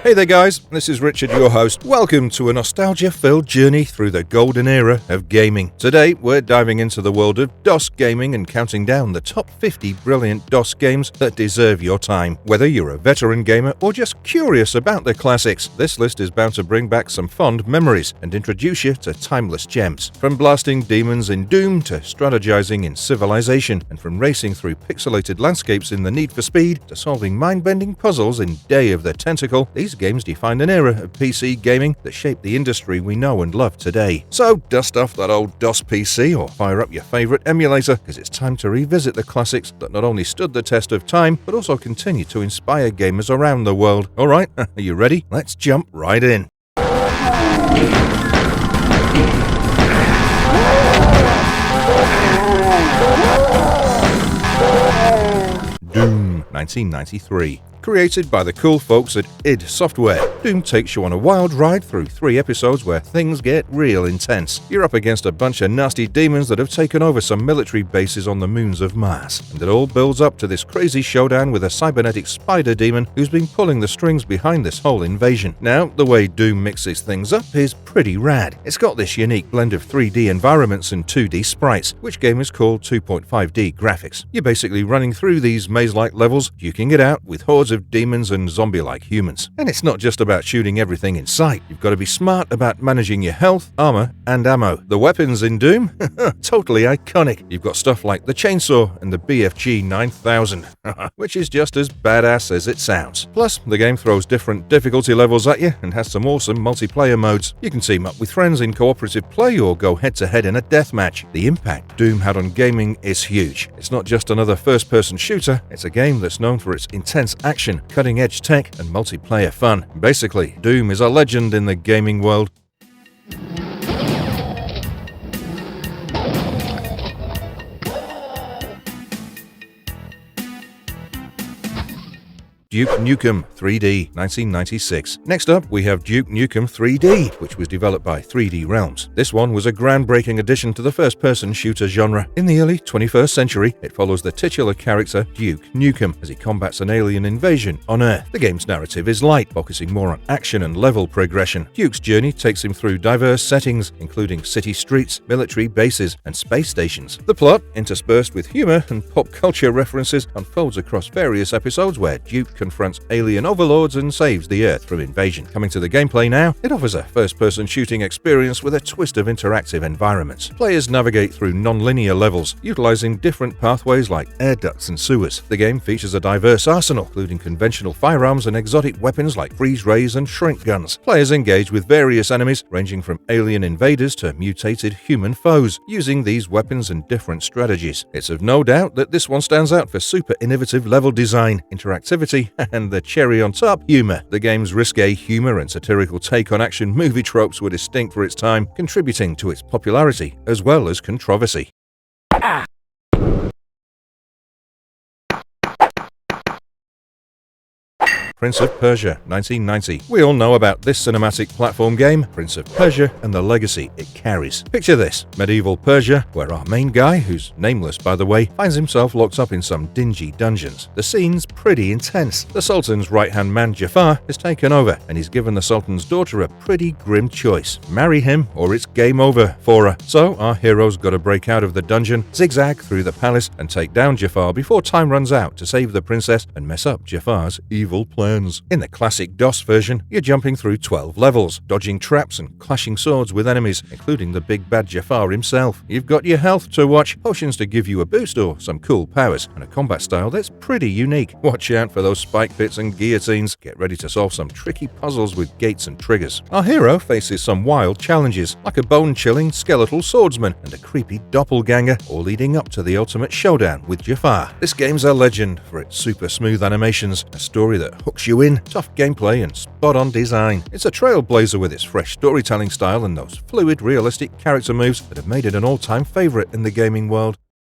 Hey there guys, this is Richard, your host. Welcome to a nostalgia-filled journey through the golden era of gaming. Today, we're diving into the world of DOS gaming and counting down the top 50 brilliant DOS games that deserve your time. Whether you're a veteran gamer or just curious about the classics, this list is bound to bring back some fond memories and introduce you to timeless gems. From blasting demons in Doom to strategizing in Civilization, and from racing through pixelated landscapes in The Need for Speed to solving mind-bending puzzles in Day of the Tentacle, these games defined an era of PC gaming that shaped the industry we know and love today. So dust off that old DOS PC or fire up your favorite emulator, because it's time to revisit the classics that not only stood the test of time, but also continue to inspire gamers around the world. Alright, are you ready? Let's jump right in. Doom, 1993. Created by the cool folks at id Software, Doom takes you on a wild ride through 3 episodes where things get real intense. You're up against a bunch of nasty demons that have taken over some military bases on the moons of Mars, and it all builds up to this crazy showdown with a cybernetic spider demon who's been pulling the strings behind this whole invasion. Now, the way Doom mixes things up is pretty rad. It's got this unique blend of 3D environments and 2D sprites, which gamers call 2.5D graphics. You're basically running through these maze-like levels, duking it out with hordes of demons and zombie-like humans. And it's not just about shooting everything in sight. You've got to be smart about managing your health, armor, and ammo. The weapons in Doom? Totally iconic. You've got stuff like the chainsaw and the BFG 9000, which is just as badass as it sounds. Plus, the game throws different difficulty levels at you and has some awesome multiplayer modes. You can team up with friends in cooperative play or go head-to-head in a deathmatch. The impact Doom had on gaming is huge. It's not just another first-person shooter, it's a game that's known for its intense action, cutting-edge tech, and multiplayer fun. Basically, Doom is a legend in the gaming world. Duke Nukem 3D, 1996. Next up, we have Duke Nukem 3D, which was developed by 3D Realms. This one was a groundbreaking addition to the first-person shooter genre. In the early 21st century, it follows the titular character Duke Nukem as he combats an alien invasion on Earth. The game's narrative is light, focusing more on action and level progression. Duke's journey takes him through diverse settings, including city streets, military bases, and space stations. The plot, interspersed with humor and pop culture references, unfolds across various episodes where Duke confronts alien overlords and saves the Earth from invasion. Coming to the gameplay now, it offers a first-person shooting experience with a twist of interactive environments. Players navigate through non-linear levels, utilizing different pathways like air ducts and sewers. The game features a diverse arsenal, including conventional firearms and exotic weapons like freeze rays and shrink guns. Players engage with various enemies, ranging from alien invaders to mutated human foes, using these weapons and different strategies. It's of no doubt that this one stands out for super innovative level design, interactivity, and the cherry on top, humor. The game's risque humor and satirical take on action movie tropes were distinct for its time, contributing to its popularity as well as controversy. Prince of Persia, 1990. We all know about this cinematic platform game, Prince of Persia, and the legacy it carries. Picture this: medieval Persia, where our main guy, who's nameless by the way, finds himself locked up in some dingy dungeons. The scene's pretty intense. The Sultan's right-hand man Jafar is taken over, and he's given the Sultan's daughter a pretty grim choice: marry him or it's game over for her. So our hero's got to break out of the dungeon, zigzag through the palace, and take down Jafar before time runs out to save the princess and mess up Jafar's evil plans. In the classic DOS version, you're jumping through 12 levels, dodging traps and clashing swords with enemies, including the big bad Jafar himself. You've got your health to watch, potions to give you a boost or some cool powers, and a combat style that's pretty unique. Watch out for those spike pits and guillotines. Get ready to solve some tricky puzzles with gates and triggers. Our hero faces some wild challenges, like a bone-chilling skeletal swordsman and a creepy doppelganger, all leading up to the ultimate showdown with Jafar. This game's a legend for its super smooth animations, a story that hooks you in, tough gameplay, and spot-on design. It's a trailblazer with its fresh storytelling style and those fluid, realistic character moves that have made it an all-time favorite in the gaming world.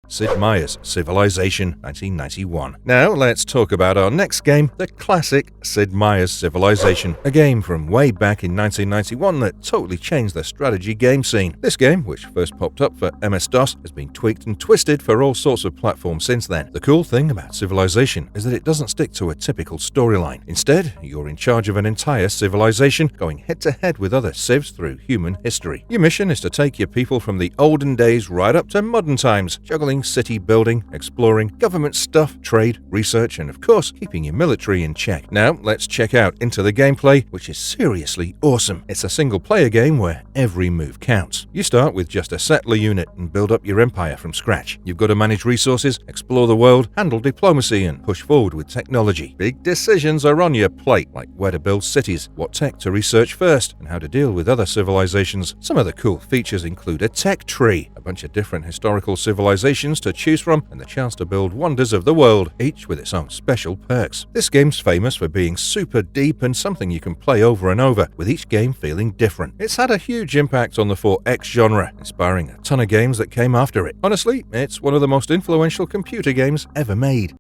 Sid Meier's Civilization, 1991. Now let's talk about our next game, the classic Sid Meier's Civilization, a game from way back in 1991 that totally changed the strategy game scene. This game, which first popped up for MS-DOS, has been tweaked and twisted for all sorts of platforms since then. The cool thing about Civilization is that it doesn't stick to a typical storyline. Instead, you're in charge of an entire civilization, going head-to-head with other civs through human history. Your mission is to take your people from the olden days right up to modern times, juggling city building, exploring, government stuff, trade, research, and of course, keeping your military in check. Now, let's check out into the gameplay, which is seriously awesome. It's a single-player game where every move counts. You start with just a settler unit and build up your empire from scratch. You've got to manage resources, explore the world, handle diplomacy, and push forward with technology. Big decisions are on your plate, like where to build cities, what tech to research first, and how to deal with other civilizations. Some of the cool features include a tech tree, a bunch of different historical civilizations to choose from, and the chance to build wonders of the world, each with its own special perks. This game's famous for being super deep and something you can play over and over, with each game feeling different. It's had a huge impact on the 4X genre, inspiring a ton of games that came after it. Honestly, it's one of the most influential computer games ever made.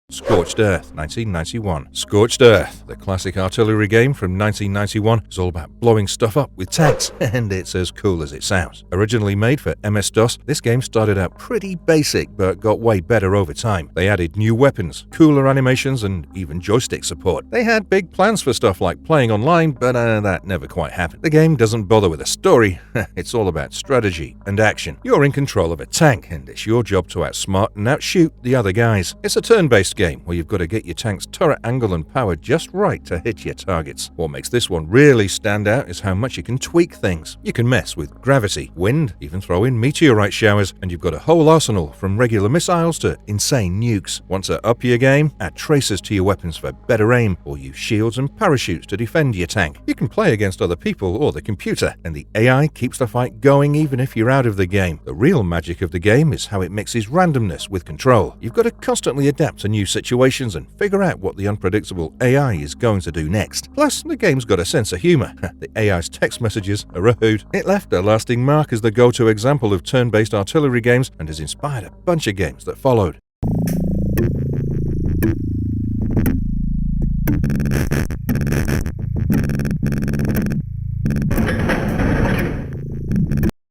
Scorched Earth, 1991. Scorched Earth, the classic artillery game from 1991, is all about blowing stuff up with tanks, and it's as cool as it sounds. Originally made for MS-DOS, this game started out pretty basic, but got way better over time. They added new weapons, cooler animations, and even joystick support. They had big plans for stuff like playing online, but that never quite happened. The game doesn't bother with a story, it's all about strategy and action. You're in control of a tank, and it's your job to outsmart and outshoot the other guys. It's a turn-based game where you've got to get your tank's turret angle and power just right to hit your targets. What makes this one really stand out is how much you can tweak things. You can mess with gravity, wind, even throw in meteorite showers, and you've got a whole arsenal from regular missiles to insane nukes. Want to up your game? Add tracers to your weapons for better aim, or use shields and parachutes to defend your tank. You can play against other people or the computer, and the AI keeps the fight going even if you're out of the game. The real magic of the game is how it mixes randomness with control. You've got to constantly adapt to new situations and figure out what the unpredictable AI is going to do next. Plus, the game's got a sense of humor. The AI's text messages are a hoot. It left a lasting mark as the go-to example of turn-based artillery games and has inspired a bunch of games that followed.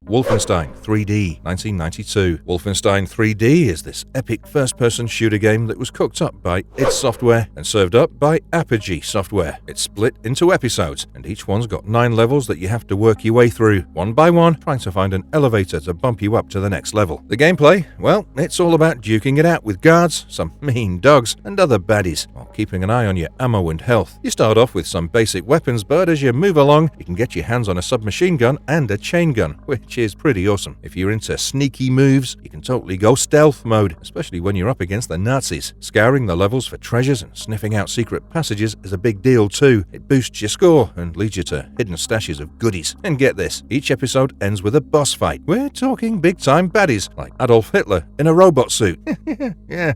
Wolfenstein 3D, 1992. Wolfenstein 3D is this epic first-person shooter game that was cooked up by id Software and served up by Apogee Software. It's split into episodes, and each one's got 9 levels that you have to work your way through, one by one, trying to find an elevator to bump you up to the next level. The gameplay? Well, it's all about duking it out with guards, some mean dogs, and other baddies, while keeping an eye on your ammo and health. You start off with some basic weapons, but as you move along, you can get your hands on a submachine gun and a chain gun, which is pretty awesome. If you're into sneaky moves, you can totally go stealth mode, especially when you're up against the Nazis. Scouring the levels for treasures and sniffing out secret passages is a big deal too. It boosts your score and leads you to hidden stashes of goodies. And get this, each episode ends with a boss fight. We're talking big-time baddies, like Adolf Hitler in a robot suit. Yeah.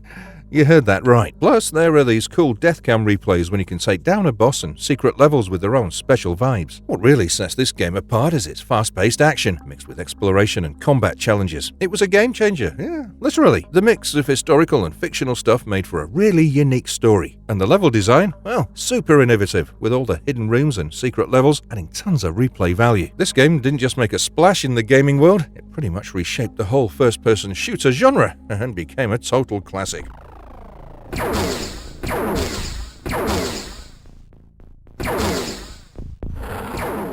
You heard that right. Plus, there are these cool deathcam replays when you can take down a boss and secret levels with their own special vibes. What really sets this game apart is its fast-paced action, mixed with exploration and combat challenges. It was a game changer, yeah, literally. The mix of historical and fictional stuff made for a really unique story. And the level design? Well, super innovative, with all the hidden rooms and secret levels adding tons of replay value. This game didn't just make a splash in the gaming world, it pretty much reshaped the whole first-person shooter genre and became a total classic.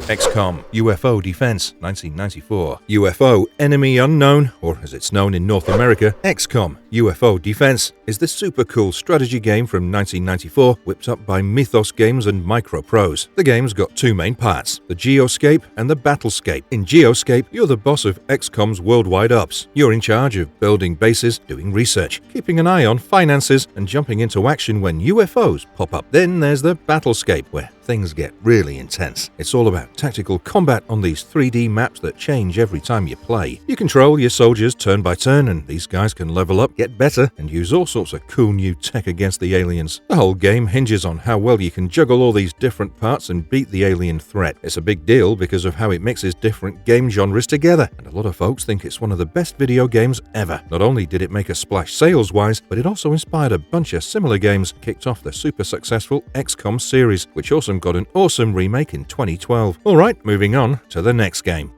XCOM UFO Defense, 1994. UFO Enemy Unknown, or as it's known in North America, XCOM UFO Defense, is the super cool strategy game from 1994 whipped up by Mythos Games and Microprose. The game's got 2 main parts, the Geoscape and the Battlescape. In Geoscape, you're the boss of XCOM's worldwide ops. You're in charge of building bases, doing research, keeping an eye on finances, and jumping into action when UFOs pop up. Then there's the Battlescape, where things get really intense. It's all about tactical combat on these 3D maps that change every time you play. You control your soldiers turn by turn, and these guys can level up, get better, and use all sorts of cool new tech against the aliens. The whole game hinges on how well you can juggle all these different parts and beat the alien threat. It's a big deal because of how it mixes different game genres together, and a lot of folks think it's one of the best video games ever. Not only did it make a splash sales-wise, but it also inspired a bunch of similar games, kicked off the super successful XCOM series, which also got an awesome remake in 2012. Alright, moving on to the next game.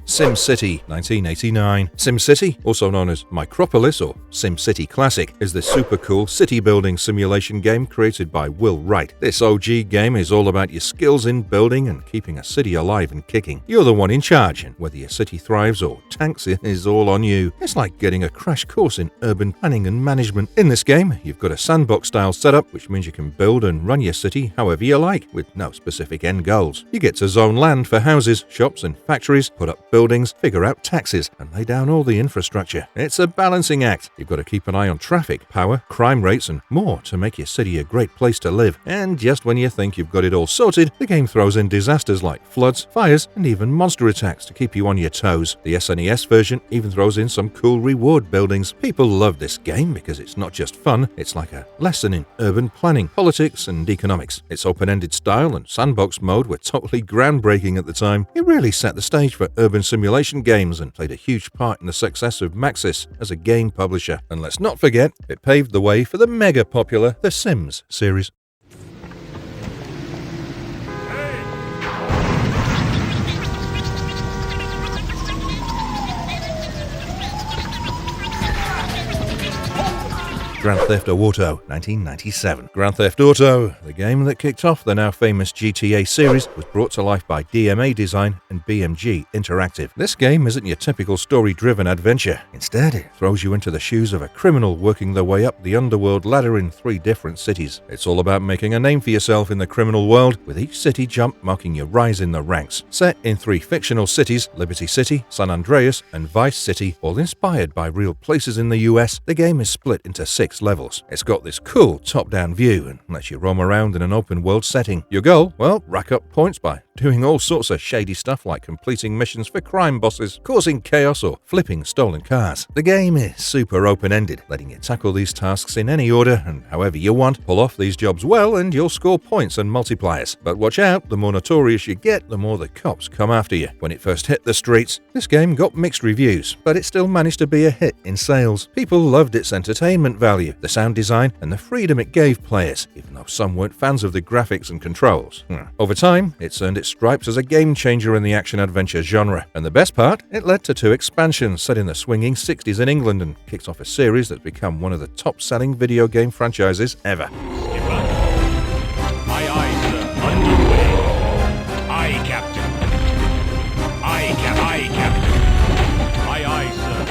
SimCity 1989. SimCity, also known as Micropolis or SimCity Classic, is the super cool city building simulation game created by Will Wright. This OG game is all about your skills in building and keeping a city alive and kicking. You're the one in charge, and whether your city thrives or tanks it is all on you. It's like getting a crash course in urban planning and management. In this game, you've got a sandbox style setup, which means you can build and run your city however you like, with no specific end goals. You get to zone land for houses, shops and factories, put up buildings, figure out taxes, and lay down all the infrastructure. It's a balancing act. You've got to keep an eye on traffic, power, crime rates, and more to make your city a great place to live. And just when you think you've got it all sorted, the game throws in disasters like floods, fires, and even monster attacks to keep you on your toes. The SNES version even throws in some cool reward buildings. People love this game because it's not just fun, it's like a lesson in urban planning, politics, and economics. Its open-ended style and sandbox mode were totally groundbreaking at the time. It really set the stage for urban simulation games and played a huge part in the success of Maxis as a game publisher. And let's not forget, it paved the way for the mega popular The Sims series. Grand Theft Auto 1997. Grand Theft Auto, the game that kicked off the now famous GTA series, was brought to life by DMA Design and BMG Interactive. This game isn't your typical story-driven adventure. Instead, it throws you into the shoes of a criminal working their way up the Underworld ladder in 3 different cities. It's all about making a name for yourself in the criminal world, with each city jump marking your rise in the ranks. Set in 3 fictional cities, Liberty City, San Andreas, and Vice City, all inspired by real places in the US, the game is split into 6 levels. It's got this cool top-down view and lets you roam around in an open-world setting. Your goal? Well, rack up points by doing all sorts of shady stuff like completing missions for crime bosses, causing chaos, or flipping stolen cars. The game is super open-ended, letting you tackle these tasks in any order and however you want, pull off these jobs well, and you'll score points and multipliers. But watch out, the more notorious you get, the more the cops come after you. When it first hit the streets, this game got mixed reviews, but it still managed to be a hit in sales. People loved its entertainment value, the sound design, and the freedom it gave players, even though some weren't fans of the graphics and controls. Over time, it's earned its stripes as a game changer in the action-adventure genre. And the best part, it led to 2 expansions set in the swinging 60s in England and kicked off a series that's become one of the top-selling video game franchises ever. Aye, aye, sir. Underway. Aye, Captain. Aye, Captain. Aye, aye, sir.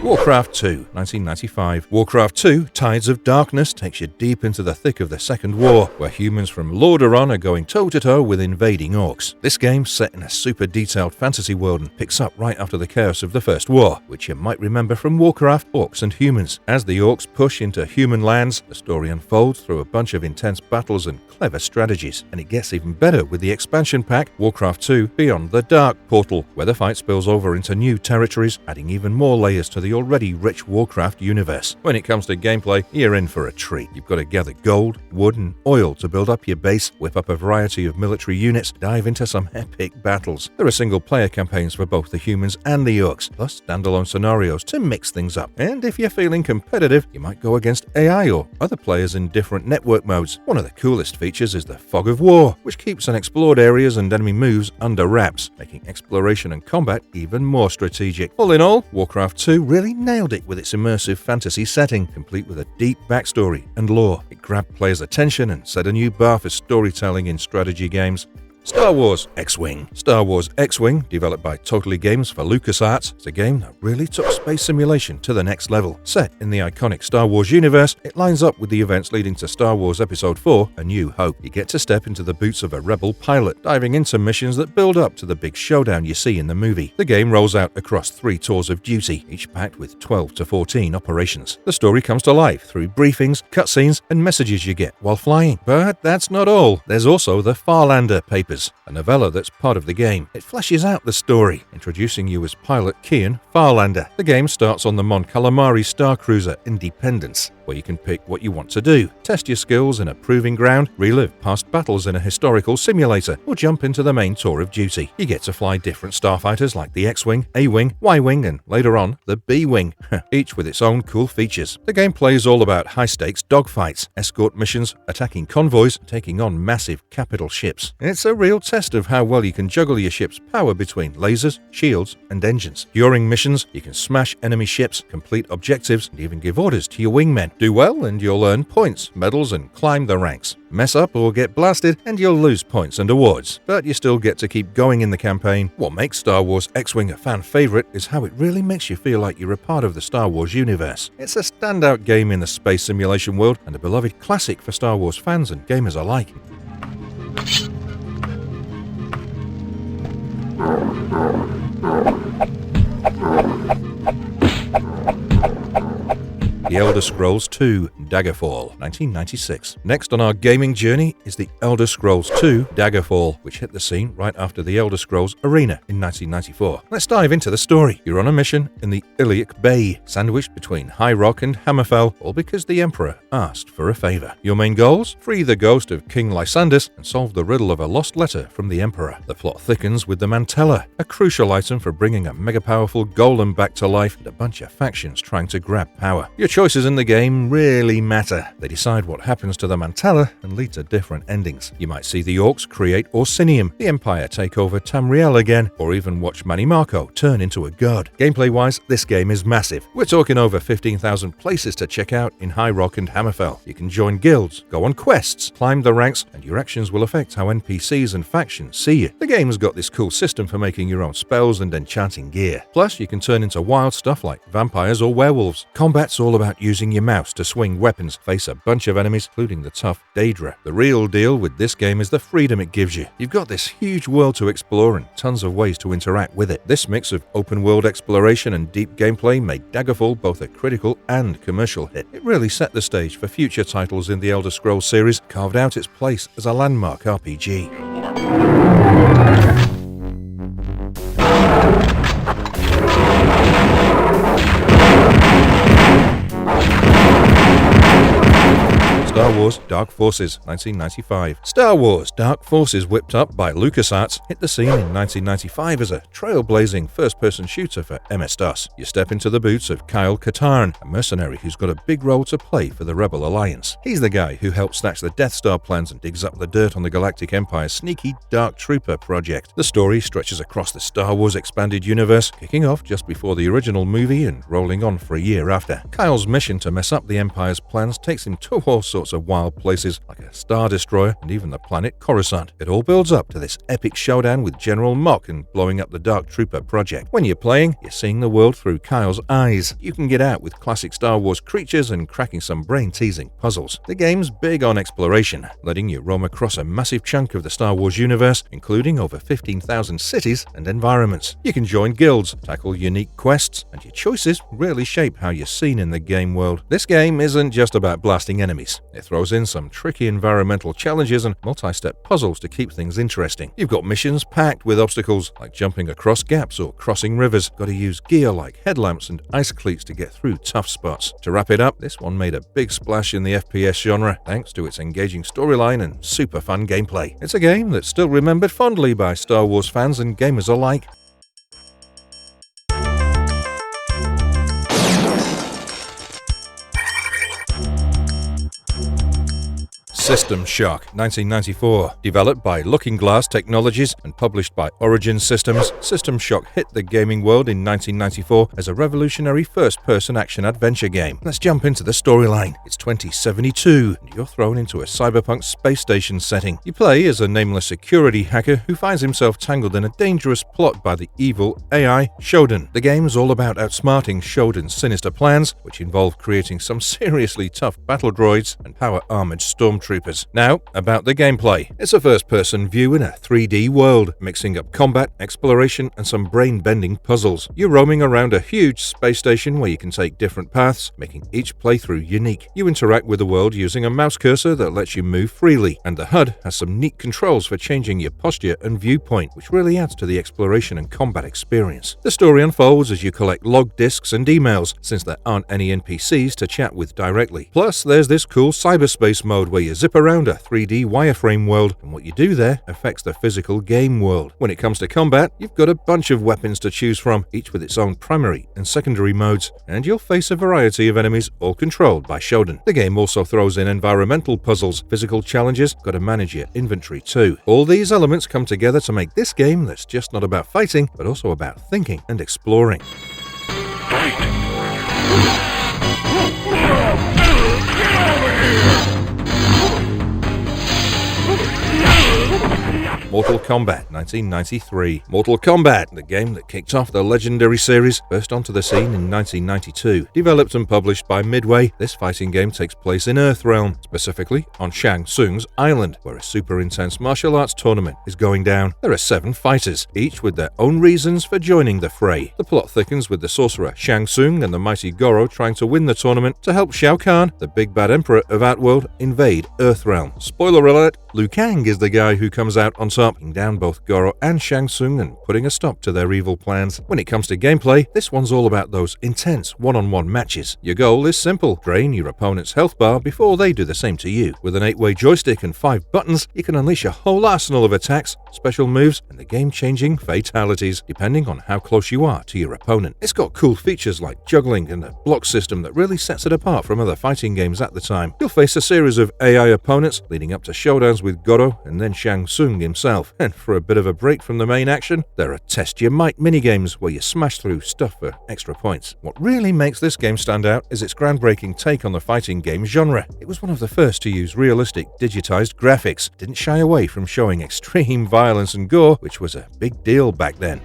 Warcraft 2, 1995. Warcraft 2, Tides of Darkness, takes you deep into the thick of the Second War, where humans from Lordaeron are going toe-to-toe with invading orcs. This game's set in a super detailed fantasy world and picks up right after the chaos of the First War, which you might remember from Warcraft, Orcs and Humans. As the orcs push into human lands, the story unfolds through a bunch of intense battles and clever strategies. And it gets even better with the expansion pack, Warcraft 2, Beyond the Dark Portal, where the fight spills over into new territories, adding even more layers to the already rich Warcraft universe. When it comes to gameplay, you're in for a treat. You've got to gather gold, wood, and oil to build up your base, whip up a variety of military units, dive into some epic battles. There are single-player campaigns for both the humans and the orcs, plus standalone scenarios to mix things up. And if you're feeling competitive, you might go against AI or other players in different network modes. One of the coolest features is the Fog of War, which keeps unexplored areas and enemy moves under wraps, making exploration and combat even more strategic. All in all, Warcraft 2 really nailed it with its immersive fantasy setting, complete with a deep backstory and lore. It grabbed players' attention and set a new bar for storytelling in strategy games. Star Wars XWing. Star Wars XWing, developed by Totally Games for LucasArts, is a game that really took space simulation to the next level. Set in the iconic Star Wars universe, it lines up with the events leading to Star Wars Episode 4, A New Hope. You get to step into the boots of a rebel pilot, diving into missions that build up to the big showdown you see in the movie. The game rolls out across 3 tours of duty, each packed with 12 to 14 operations. The story comes to life through briefings, cutscenes, and messages you get while flying. But that's not all. There's also the Farlander Papers, a novella that's part of the game. It fleshes out the story, introducing you as pilot Kian Farlander. The game starts on the Mon Calamari star cruiser Independence, where you can pick what you want to do, test your skills in a proving ground, relive past battles in a historical simulator, or jump into the main tour of duty. You get to fly different starfighters like the X-Wing, A-Wing, Y-Wing, and later on, the B-Wing, each with its own cool features. The gameplay is all about high-stakes dogfights, escort missions, attacking convoys, and taking on massive capital ships. It's a real test of how well you can juggle your ship's power between lasers, shields, and engines. During missions, you can smash enemy ships, complete objectives, and even give orders to your wingmen. Do well and you'll earn points, medals, and climb the ranks. Mess up or get blasted and you'll lose points and awards, but you still get to keep going in the campaign. What makes Star Wars X-Wing a fan favorite is how it really makes you feel like you're a part of the Star Wars universe. It's a standout game in the space simulation world and a beloved classic for Star Wars fans and gamers alike. The Elder Scrolls II Daggerfall, 1996. Next on our gaming journey is The Elder Scrolls II Daggerfall, which hit the scene right after The Elder Scrolls Arena in 1994. Let's dive into the story. You're on a mission in the Iliac Bay, sandwiched between High Rock and Hammerfell, all because the Emperor asked for a favor. Your main goals? Free the ghost of King Lysandus and solve the riddle of a lost letter from the Emperor. The plot thickens with the Mantella, a crucial item for bringing a mega-powerful golem back to life and a bunch of factions trying to grab power. Your choices in the game really matter. They decide what happens to the Mantella and lead to different endings. You might see the Orcs create Orsinium, the Empire take over Tamriel again, or even watch Manny Marco turn into a god. Gameplay-wise, this game is massive. We're talking over 15,000 places to check out in High Rock and Hammerfell. You can join guilds, go on quests, climb the ranks, and your actions will affect how NPCs and factions see you. The game's got this cool system for making your own spells and enchanting gear. Plus, you can turn into wild stuff like vampires or werewolves. Combat's all about using your mouse to swing weapons, face a bunch of enemies, including the tough Daedra. The real deal with this game is the freedom it gives you. You've got this huge world to explore and tons of ways to interact with it. This mix of open world exploration and deep gameplay made Daggerfall both a critical and commercial hit. It really set the stage for future titles in the Elder Scrolls series, carved out its place as a landmark RPG. Star Wars Dark Forces, 1995. Star Wars Dark Forces, whipped up by LucasArts, hit the scene in 1995 as a trailblazing first-person shooter for MS-DOS. You step into the boots of Kyle Katarn, a mercenary who's got a big role to play for the Rebel Alliance. He's the guy who helped snatch the Death Star plans and digs up the dirt on the Galactic Empire's sneaky Dark Trooper project. The story stretches across the Star Wars expanded universe, kicking off just before the original movie and rolling on for a year after. Kyle's mission to mess up the Empire's plans takes him to all sorts of wild places like a Star Destroyer and even the planet Coruscant. It all builds up to this epic showdown with General Mock and blowing up the Dark Trooper project. When you're playing, you're seeing the world through Kyle's eyes. You can get out with classic Star Wars creatures and cracking some brain-teasing puzzles. The game's big on exploration, letting you roam across a massive chunk of the Star Wars universe, including over 15,000 cities and environments. You can join guilds, tackle unique quests, and your choices really shape how you're seen in the game world. This game isn't just about blasting enemies. It throws in some tricky environmental challenges and multi-step puzzles to keep things interesting. You've got missions packed with obstacles like jumping across gaps or crossing rivers. Got to use gear like headlamps and ice cleats to get through tough spots. To wrap it up, this one made a big splash in the FPS genre thanks to its engaging storyline and super fun gameplay. It's a game that's still remembered fondly by Star Wars fans and gamers alike. System Shock, 1994. Developed by Looking Glass Technologies and published by Origin Systems, System Shock hit the gaming world in 1994 as a revolutionary first-person action-adventure game. Let's jump into the storyline. It's 2072, and you're thrown into a cyberpunk space station setting. You play as a nameless security hacker who finds himself tangled in a dangerous plot by the evil AI Shodan. The game's all about outsmarting Shodan's sinister plans, which involve creating some seriously tough battle droids and power-armored stormtroopers. Now, about the gameplay. It's a first-person view in a 3D world, mixing up combat, exploration, and some brain-bending puzzles. You're roaming around a huge space station where you can take different paths, making each playthrough unique. You interact with the world using a mouse cursor that lets you move freely, and the HUD has some neat controls for changing your posture and viewpoint, which really adds to the exploration and combat experience. The story unfolds as you collect log discs and emails, since there aren't any NPCs to chat with directly. Plus, there's this cool cyberspace mode where you zip around a 3D wireframe world, and what you do there affects the physical game world. When it comes to combat, you've got a bunch of weapons to choose from, each with its own primary and secondary modes, and you'll face a variety of enemies, all controlled by Shodan. The game also throws in environmental puzzles, physical challenges, got to manage your inventory too. All these elements come together to make this game that's just not about fighting, but also about thinking and exploring. Mortal Kombat, 1993. Mortal Kombat, the game that kicked off the legendary series, burst onto the scene in 1992. Developed and published by Midway, this fighting game takes place in Earthrealm, specifically on Shang Tsung's island, where a super intense martial arts tournament is going down. There are 7 fighters, each with their own reasons for joining the fray. The plot thickens with the sorcerer Shang Tsung and the mighty Goro trying to win the tournament to help Shao Kahn, the big bad emperor of Outworld, invade Earthrealm. Spoiler alert, Liu Kang is the guy who comes out on top, knocking down both Goro and Shang Tsung and putting a stop to their evil plans. When it comes to gameplay, this one's all about those intense one-on-one matches. Your goal is simple: drain your opponent's health bar before they do the same to you. With an 8-way joystick and 5 buttons, you can unleash a whole arsenal of attacks, special moves, and the game-changing fatalities, depending on how close you are to your opponent. It's got cool features like juggling and a block system that really sets it apart from other fighting games at the time. You'll face a series of AI opponents, leading up to showdowns with Goro and then Shang Tsung himself. And for a bit of a break from the main action, there are Test Your Might minigames where you smash through stuff for extra points. What really makes this game stand out is its groundbreaking take on the fighting game genre. It was one of the first to use realistic, digitized graphics. It didn't shy away from showing extreme violence and gore, which was a big deal back then.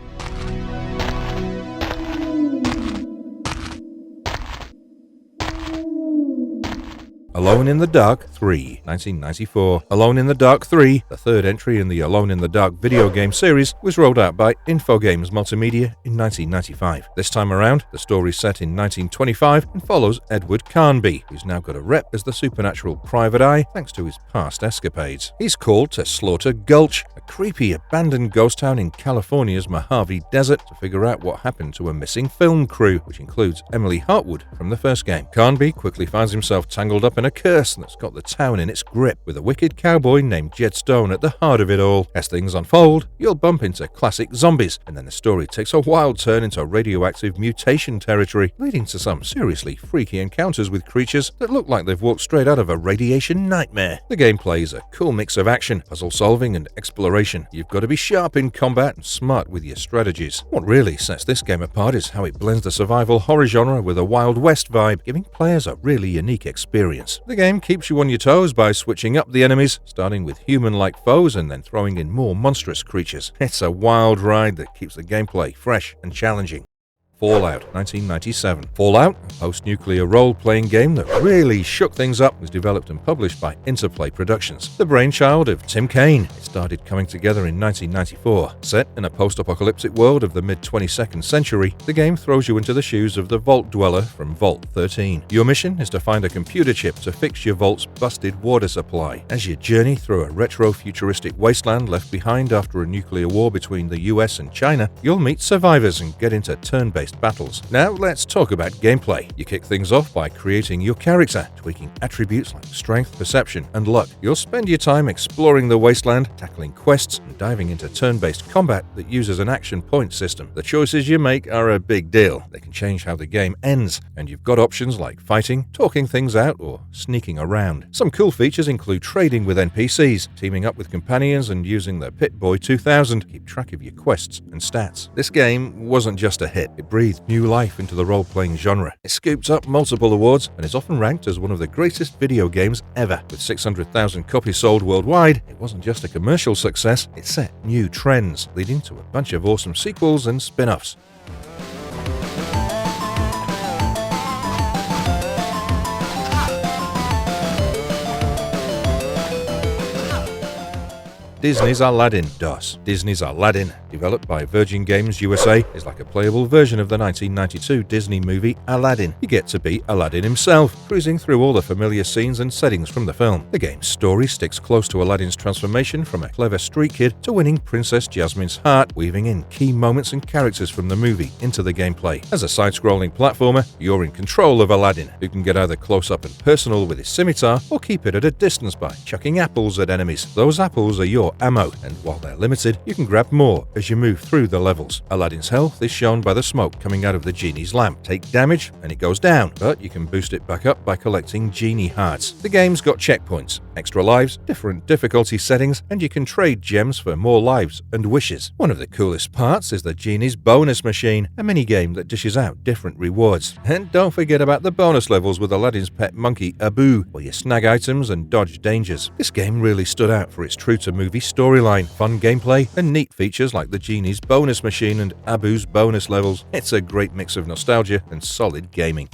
Alone in the Dark 3, 1994. Alone in the Dark 3, the third entry in the Alone in the Dark video game series, was rolled out by Infogames Multimedia in 1995. This time around, the story's set in 1925 and follows Edward Carnby, who's now got a rep as the supernatural private eye thanks to his past escapades. He's called to Slaughter Gulch, a creepy abandoned ghost town in California's Mojave Desert, to figure out what happened to a missing film crew, which includes Emily Hartwood from the first game. Carnby quickly finds himself tangled up in a curse that's got the town in its grip, with a wicked cowboy named Jed Stone at the heart of it all. As things unfold, you'll bump into classic zombies, and then the story takes a wild turn into radioactive mutation territory, leading to some seriously freaky encounters with creatures that look like they've walked straight out of a radiation nightmare. The gameplay is a cool mix of action, puzzle solving, and exploration. You've got to be sharp in combat and smart with your strategies. What really sets this game apart is how it blends the survival horror genre with a Wild West vibe, giving players a really unique experience. The game keeps you on your toes by switching up the enemies, starting with human-like foes and then throwing in more monstrous creatures. It's a wild ride that keeps the gameplay fresh and challenging. Fallout, 1997. Fallout, a post-nuclear role-playing game that really shook things up, was developed and published by Interplay Productions, the brainchild of Tim Kaine. It started coming together in 1994. Set in a post-apocalyptic world of the mid-22nd century, the game throws you into the shoes of the Vault Dweller from Vault 13. Your mission is to find a computer chip to fix your vault's busted water supply. As you journey through a retro-futuristic wasteland left behind after a nuclear war between the US and China, you'll meet survivors and get into turn-based turn-based battles. Now let's talk about gameplay. You kick things off by creating your character, tweaking attributes like strength, perception, and luck. You'll spend your time exploring the wasteland, tackling quests, and diving into turn-based combat that uses an action point system. The choices you make are a big deal. They can change how the game ends, and you've got options like fighting, talking things out, or sneaking around. Some cool features include trading with NPCs, teaming up with companions, and using the Pip-Boy 2000 to keep track of your quests and stats. This game wasn't just a hit, it breathed new life into the role-playing genre. It scooped up multiple awards and is often ranked as one of the greatest video games ever. With 600,000 copies sold worldwide, it wasn't just a commercial success, it set new trends, leading to a bunch of awesome sequels and spin-offs. Disney's Aladdin DOS. Disney's Aladdin, developed by Virgin Games USA, is like a playable version of the 1992 Disney movie Aladdin. You get to be Aladdin himself, cruising through all the familiar scenes and settings from the film. The game's story sticks close to Aladdin's transformation from a clever street kid to winning Princess Jasmine's heart, weaving in key moments and characters from the movie into the gameplay. As a side-scrolling platformer, you're in control of Aladdin, who can get either close up and personal with his scimitar, or keep it at a distance by chucking apples at enemies. Those apples are your ammo, and while they're limited, you can grab more as you move through the levels. Aladdin's health is shown by the smoke coming out of the genie's lamp. Take damage and it goes down, but you can boost it back up by collecting genie hearts. The game's got checkpoints, extra lives, different difficulty settings, and you can trade gems for more lives and wishes. One of the coolest parts is the genie's bonus machine, a mini-game that dishes out different rewards. And don't forget about the bonus levels with Aladdin's pet monkey Abu, where you snag items and dodge dangers. This game really stood out for its true-to-movie storyline, fun gameplay, and neat features like the genie's bonus machine and Abu's bonus levels. It's a great mix of nostalgia and solid gaming.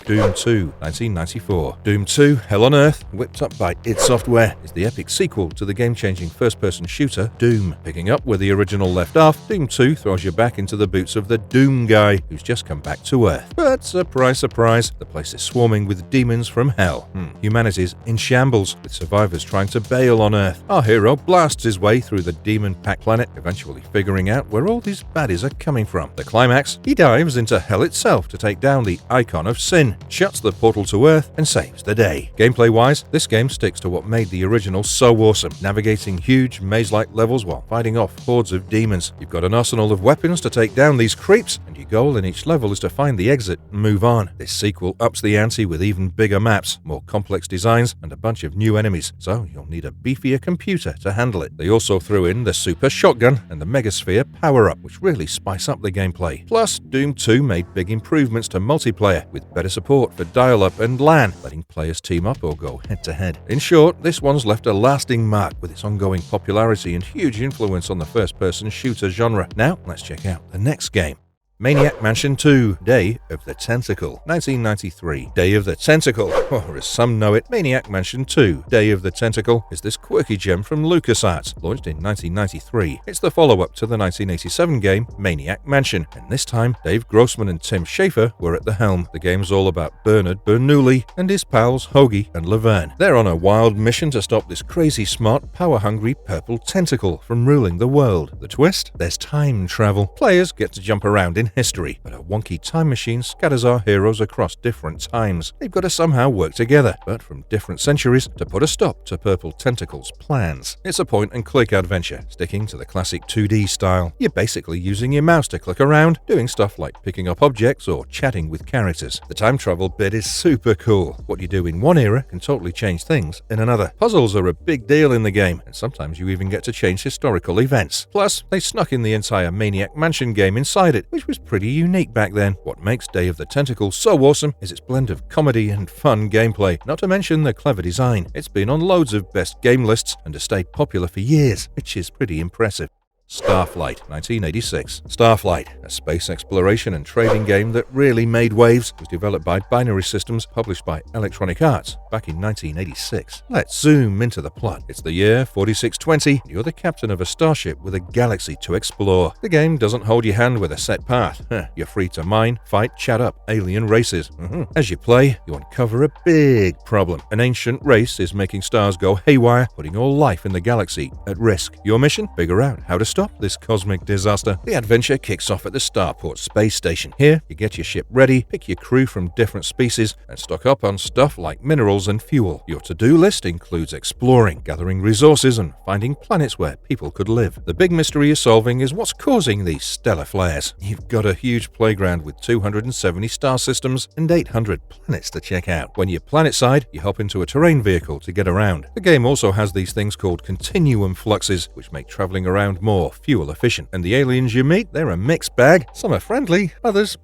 Doom 2, 1994. Doom 2, Hell on Earth, whipped up by id Software, is the epic sequel to the game-changing first-person shooter Doom. Picking up where the original left off, Doom 2 throws you back into the boots of the Doom guy, who's just come back to Earth. But surprise, surprise, the place is swarming with demons from hell. Humanity's in shambles, with survivors trying to bail on Earth. Our hero blasts his way through the demon-packed planet, eventually figuring out where all these baddies are coming from. The climax, he dives into hell itself to take down the icon of sin, shuts the portal to Earth, and saves the day. Gameplay-wise, this game sticks to what made the original so awesome, navigating huge maze-like levels while fighting off hordes of demons. You've got an arsenal of weapons to take down these creeps, and your goal in each level is to find the exit and move on. This sequel ups the ante with even bigger maps, more complex designs, and a bunch of new enemies, so you'll need a beefier computer to handle it. They also threw in the Super Shotgun and the Megasphere power-up, which really spice up the gameplay. Plus, Doom 2 made big improvements to multiplayer, with better support for dial-up and LAN, letting players team up or go head-to-head. In short, this one's left a lasting mark with its ongoing popularity and huge influence on the first-person shooter genre. Now, let's check out the next game. Maniac Mansion 2, Day of the Tentacle, 1993. Day of the Tentacle, or as some know it, Maniac Mansion 2, Day of the Tentacle, is this quirky gem from LucasArts, launched in 1993. It's the follow-up to the 1987 game Maniac Mansion, and this time, Dave Grossman and Tim Schafer were at the helm. The game's all about Bernard Bernoulli and his pals Hoagie and Laverne. They're on a wild mission to stop this crazy smart, power-hungry purple tentacle from ruling the world. The twist? There's time travel. Players get to jump around in history, but a wonky time machine scatters our heroes across different times. They've got to somehow work together, but from different centuries, to put a stop to Purple Tentacle's plans. It's a point-and-click adventure, sticking to the classic 2D style. You're basically using your mouse to click around, doing stuff like picking up objects or chatting with characters. The time travel bit is super cool. What you do in one era can totally change things in another. Puzzles are a big deal in the game, and sometimes you even get to change historical events. Plus, they snuck in the entire Maniac Mansion game inside it, which was pretty unique back then. What makes Day of the Tentacle so awesome is its blend of comedy and fun gameplay, not to mention the clever design. It's been on loads of best game lists and has stayed popular for years, which is pretty impressive. Starflight, 1986. Starflight, a space exploration and trading game that really made waves, was developed by Binary Systems, published by Electronic Arts back in 1986. Let's zoom into the plot. It's the year 4620, and you're the captain of a starship with a galaxy to explore. The game doesn't hold your hand with a set path. You're free to mine, fight, chat up alien races. As you play, you uncover a big problem. An ancient race is making stars go haywire, putting all life in the galaxy at risk. Your mission? Figure out how to stop this cosmic disaster. The adventure kicks off at the Starport space station. Here, you get your ship ready, pick your crew from different species, and stock up on stuff like minerals and fuel. Your to-do list includes exploring, gathering resources, and finding planets where people could live. The big mystery you're solving is what's causing these stellar flares. You've got a huge playground with 270 star systems and 800 planets to check out. When you're planetside, you hop into a terrain vehicle to get around. The game also has these things called continuum fluxes, which make traveling around more fuel efficient. And the aliens you meet, they're a mixed bag. Some are friendly, others,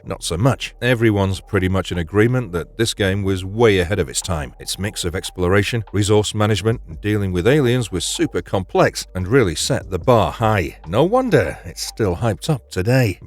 not so much. Everyone's pretty much in agreement that this game was way ahead of its time. Its mix of exploration, resource management, and dealing with aliens was super complex and really set the bar high. No wonder it's still hyped up today.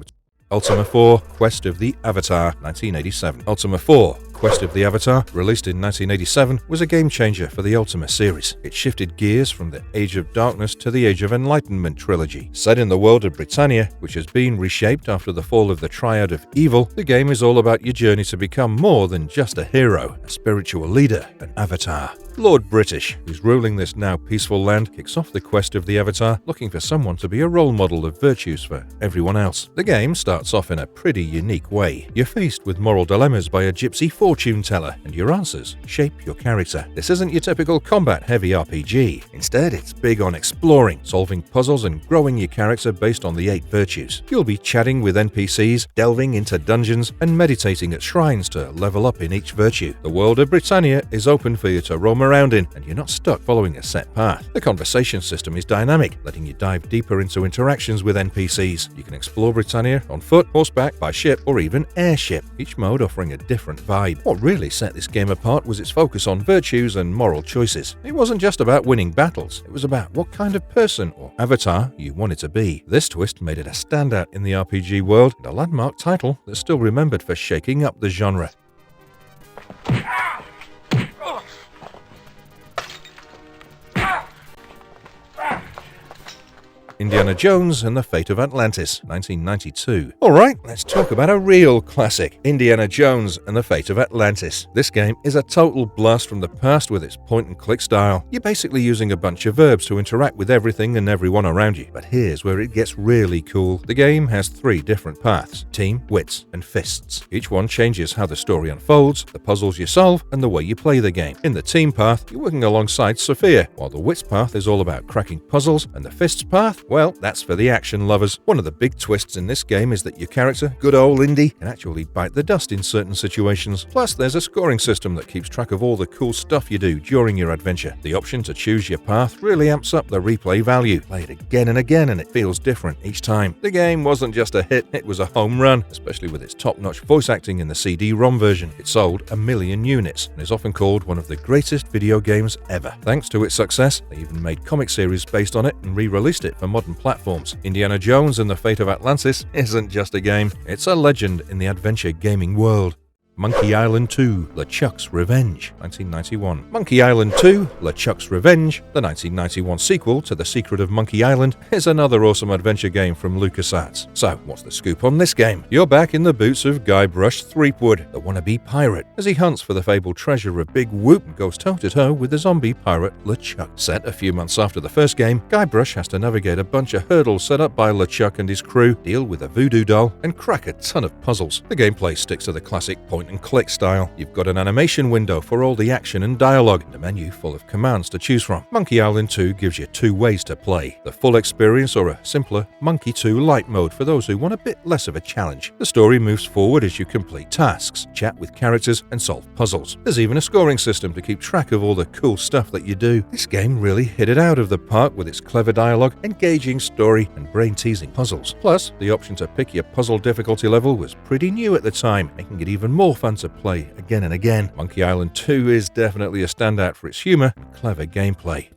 Ultima 4 Quest of the Avatar, 1987. Ultima 4 Quest of the Avatar, released in 1987, was a game-changer for the Ultima series. It shifted gears from the Age of Darkness to the Age of Enlightenment trilogy. Set in the world of Britannia, which has been reshaped after the fall of the Triad of Evil, the game is all about your journey to become more than just a hero, a spiritual leader, an avatar. Lord British, who's ruling this now peaceful land, kicks off the quest of the Avatar, looking for someone to be a role model of virtues for everyone else. The game starts off in a pretty unique way. You're faced with moral dilemmas by a gypsy fortune teller, and your answers shape your character. This isn't your typical combat-heavy RPG. Instead, it's big on exploring, solving puzzles, and growing your character based on the 8 virtues. You'll be chatting with NPCs, delving into dungeons, and meditating at shrines to level up in each virtue. The world of Britannia is open for you to roam around in, and you're not stuck following a set path. The conversation system is dynamic, letting you dive deeper into interactions with NPCs. You can explore Britannia on foot, horseback, by ship, or even airship, each mode offering a different vibe. What really set this game apart was its focus on virtues and moral choices. It wasn't just about winning battles, it was about what kind of person or avatar you wanted to be. This twist made it a standout in the RPG world, and a landmark title that's still remembered for shaking up the genre. Indiana Jones and the Fate of Atlantis, 1992. Alright, let's talk about a real classic, Indiana Jones and the Fate of Atlantis. This game is a total blast from the past with its point-and-click style. You're basically using a bunch of verbs to interact with everything and everyone around you. But here's where it gets really cool. The game has 3 different paths: team, wits, and fists. Each one changes how the story unfolds, the puzzles you solve, and the way you play the game. In the team path, you're working alongside Sophia, while the wits path is all about cracking puzzles, and the fists path, well, that's for the action lovers. One of the big twists in this game is that your character, good old Indy, can actually bite the dust in certain situations. Plus, there's a scoring system that keeps track of all the cool stuff you do during your adventure. The option to choose your path really amps up the replay value. Play it again and again and it feels different each time. The game wasn't just a hit, it was a home run, especially with its top-notch voice acting in the CD-ROM version. It sold 1 million units and is often called one of the greatest video games ever. Thanks to its success, they even made comic series based on it and re-released it for modern platforms. Indiana Jones and the Fate of Atlantis isn't just a game, it's a legend in the adventure gaming world. Monkey Island 2 LeChuck's Revenge, 1991. Monkey Island 2 LeChuck's Revenge, the 1991 sequel to The Secret of Monkey Island, is another awesome adventure game from LucasArts. So, what's the scoop on this game? You're back in the boots of Guybrush Threepwood, the wannabe pirate, as he hunts for the fabled treasure of Big Whoop and goes toe-to-toe with the zombie pirate LeChuck. Set a few months after the first game, Guybrush has to navigate a bunch of hurdles set up by LeChuck and his crew, deal with a voodoo doll, and crack a ton of puzzles. The gameplay sticks to the classic point-and-click style. You've got an animation window for all the action and dialogue, and a menu full of commands to choose from. Monkey Island 2 gives you 2 ways to play: the full experience or a simpler Monkey 2 light mode for those who want a bit less of a challenge. The story moves forward as you complete tasks, chat with characters, and solve puzzles. There's even a scoring system to keep track of all the cool stuff that you do. This game really hit it out of the park with its clever dialogue, engaging story, and brain-teasing puzzles. Plus, the option to pick your puzzle difficulty level was pretty new at the time, making it even more fun to play again and again. Monkey Island 2 is definitely a standout for its humor and clever gameplay.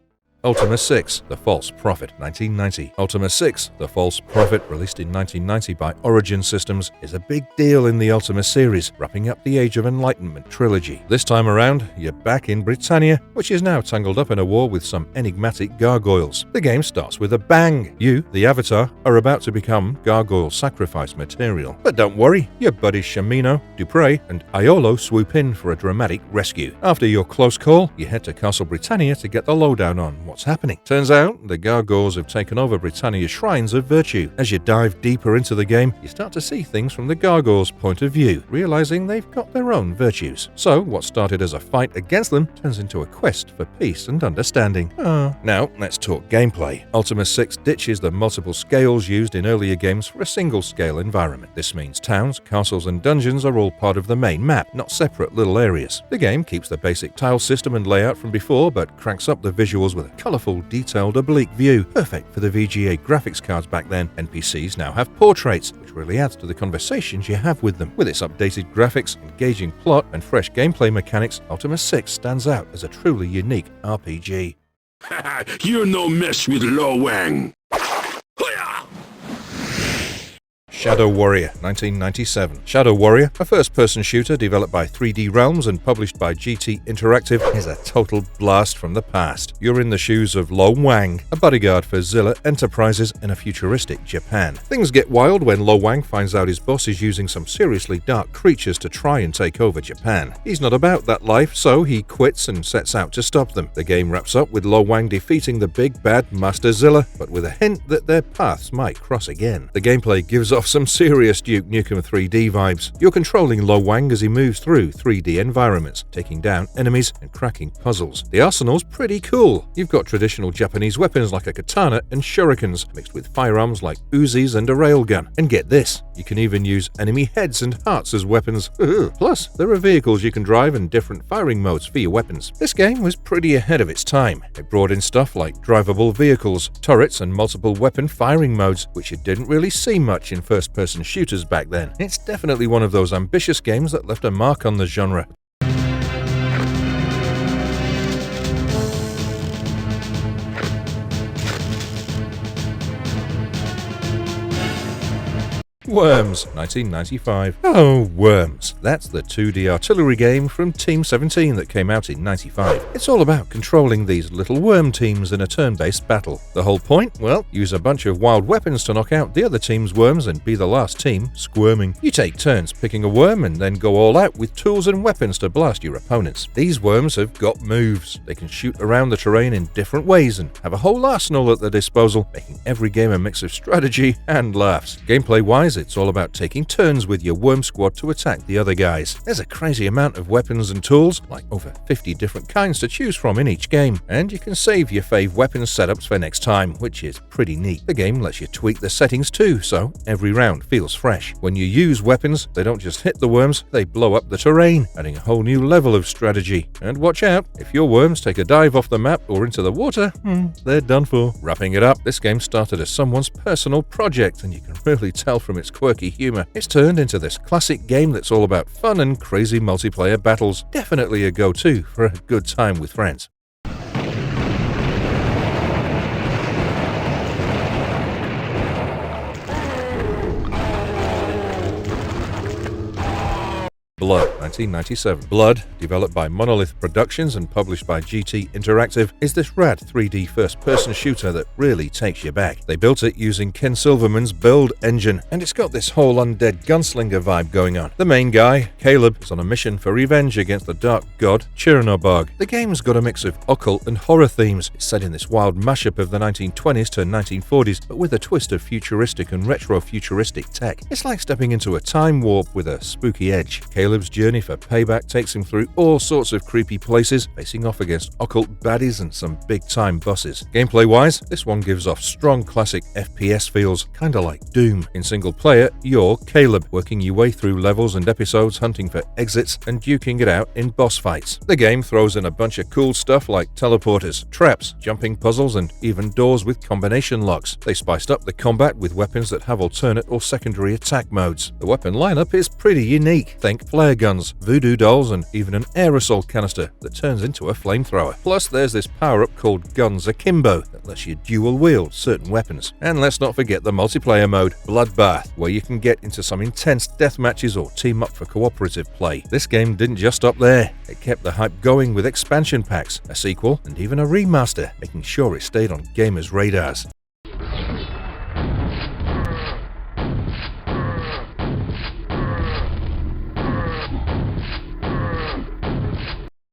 Ultima 6, The False Prophet, 1990. Ultima 6, The False Prophet, released in 1990 by Origin Systems, is a big deal in the Ultima series, wrapping up the Age of Enlightenment trilogy. This time around, you're back in Britannia, which is now tangled up in a war with some enigmatic gargoyles. The game starts with a bang. You, the Avatar, are about to become gargoyle sacrifice material. But don't worry, your buddies Shamino, Dupre, and Iolo swoop in for a dramatic rescue. After your close call, you head to Castle Britannia to get the lowdown on what's happening. Turns out, the gargoyles have taken over Britannia's shrines of virtue. As you dive deeper into the game, you start to see things from the gargoyles' point of view, realizing they've got their own virtues. So, what started as a fight against them turns into a quest for peace and understanding. Now, let's talk gameplay. Ultima 6 ditches the multiple scales used in earlier games for a single scale environment. This means towns, castles, and dungeons are all part of the main map, not separate little areas. The game keeps the basic tile system and layout from before, but cranks up the visuals with a colourful, detailed, oblique view, perfect for the VGA graphics cards back then. NPCs now have portraits, which really adds to the conversations you have with them. With its updated graphics, engaging plot, and fresh gameplay mechanics, Ultima 6 stands out as a truly unique RPG. You're no mess with Wang. Shadow Warrior, 1997. Shadow Warrior, a first-person shooter developed by 3D Realms and published by GT Interactive, is a total blast from the past. You're in the shoes of Wang, a bodyguard for Zilla Enterprises in a futuristic Japan. Things get wild when Wang finds out his boss is using some seriously dark creatures to try and take over Japan. He's not about that life, so he quits and sets out to stop them. The game wraps up with Wang defeating the big bad Master Zilla, but with a hint that their paths might cross again. The gameplay gives off some serious Duke Nukem 3D vibes. You're controlling Wang as he moves through 3D environments, taking down enemies and cracking puzzles. The arsenal's pretty cool. You've got traditional Japanese weapons like a katana and shurikens, mixed with firearms like Uzis and a railgun. And get this, you can even use enemy heads and hearts as weapons. Plus, there are vehicles you can drive and different firing modes for your weapons. This game was pretty ahead of its time. It brought in stuff like drivable vehicles, turrets, and multiple weapon firing modes, which you didn't really see much in first-person shooters back then. It's definitely one of those ambitious games that left a mark on the genre. Worms, 1995. Oh, Worms. That's the 2D artillery game from Team 17 that came out in 95. It's all about controlling these little worm teams in a turn-based battle. The whole point? Well, use a bunch of wild weapons to knock out the other team's worms and be the last team squirming. You take turns picking a worm and then go all out with tools and weapons to blast your opponents. These worms have got moves. They can shoot around the terrain in different ways and have a whole arsenal at their disposal, making every game a mix of strategy and laughs. Gameplay-wise, it's all about taking turns with your worm squad to attack the other guys. There's a crazy amount of weapons and tools, like over 50 different kinds to choose from in each game, and you can save your fave weapons setups for next time, which is pretty neat. The game lets you tweak the settings too, so every round feels fresh. When you use weapons, they don't just hit the worms, they blow up the terrain, adding a whole new level of strategy. And watch out, if your worms take a dive off the map or into the water, they're done for. Wrapping it up, this game started as someone's personal project, and you can really tell from its quirky humor. It's turned into this classic game that's all about fun and crazy multiplayer battles. Definitely a go-to for a good time with friends. Blood, 1997. Blood, developed by Monolith Productions and published by GT Interactive, is this rad 3D first-person shooter that really takes you back. They built it using Ken Silverman's build engine, and it's got this whole undead gunslinger vibe going on. The main guy, Caleb, is on a mission for revenge against the dark god Chernobog. The game's got a mix of occult and horror themes. It's set in this wild mashup of the 1920s to 1940s, but with a twist of futuristic and retro-futuristic tech. It's like stepping into a time warp with a spooky edge. Caleb's journey for payback takes him through all sorts of creepy places, facing off against occult baddies and some big-time bosses. Gameplay-wise, this one gives off strong classic FPS feels, kinda like Doom. In single player, you're Caleb, working your way through levels and episodes, hunting for exits and duking it out in boss fights. The game throws in a bunch of cool stuff like teleporters, traps, jumping puzzles, and even doors with combination locks. They spiced up the combat with weapons that have alternate or secondary attack modes. The weapon lineup is pretty unique. Think flare guns, voodoo dolls, and even an aerosol canister that turns into a flamethrower. Plus, there's this power-up called Guns Akimbo that lets you dual-wield certain weapons. And let's not forget the multiplayer mode, Bloodbath, where you can get into some intense death matches or team up for cooperative play. This game didn't just stop there. It kept the hype going with expansion packs, a sequel, and even a remaster, making sure it stayed on gamers' radars.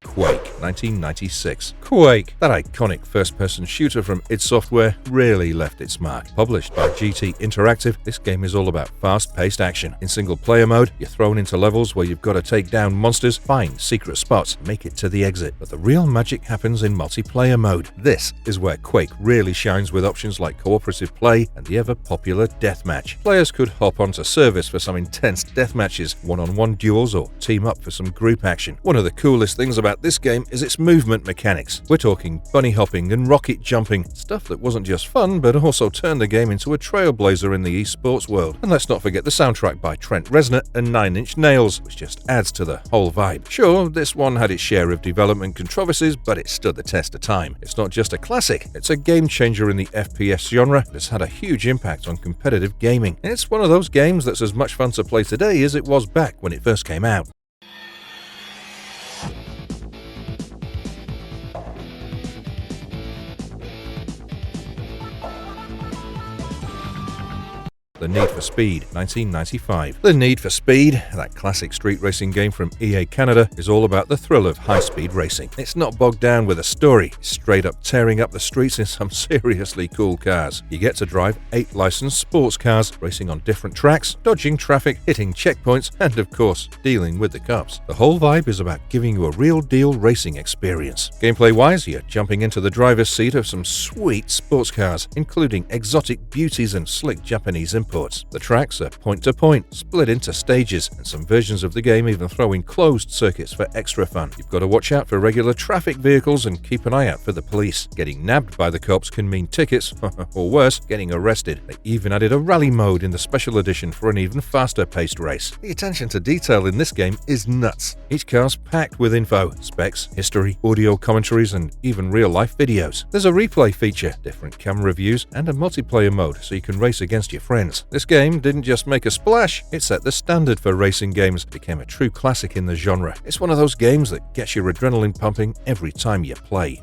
Quake, 1996. Quake, that iconic first-person shooter from id Software, really left its mark. Published by GT Interactive, this game is all about fast-paced action. In single-player mode, you're thrown into levels where you've got to take down monsters, find secret spots, make it to the exit. But the real magic happens in multiplayer mode. This is where Quake really shines with options like cooperative play and the ever-popular deathmatch. Players could hop onto service for some intense deathmatches, one-on-one duels, or team up for some group action. One of the coolest things about this game is its movement mechanics. We're talking bunny hopping and rocket jumping, stuff that wasn't just fun but also turned the game into a trailblazer in the esports world. And let's not forget the soundtrack by Trent Reznor and Nine Inch Nails, which just adds to the whole vibe. Sure, this one had its share of development controversies, but it stood the test of time. It's not just a classic, it's a game changer in the FPS genre that's had a huge impact on competitive gaming. It's one of those games that's as much fun to play today as it was back when it first came out. The Need for Speed, 1995. The Need for Speed, that classic street racing game from EA Canada, is all about the thrill of high-speed racing. It's not bogged down with a story, it's straight up tearing up the streets in some seriously cool cars. You get to drive 8 licensed sports cars, racing on different tracks, dodging traffic, hitting checkpoints, and of course, dealing with the cops. The whole vibe is about giving you a real-deal racing experience. Gameplay-wise, you're jumping into the driver's seat of some sweet sports cars, including exotic beauties and slick Japanese imports. The tracks are point-to-point, split into stages, and some versions of the game even throw in closed circuits for extra fun. You've got to watch out for regular traffic vehicles and keep an eye out for the police. Getting nabbed by the cops can mean tickets, or worse, getting arrested. They even added a rally mode in the special edition for an even faster-paced race. The attention to detail in this game is nuts. Each car's packed with info, specs, history, audio commentaries, and even real-life videos. There's a replay feature, different camera views, and a multiplayer mode so you can race against your friends. This game didn't just make a splash, it set the standard for racing games, became a true classic in the genre. It's one of those games that gets your adrenaline pumping every time you play.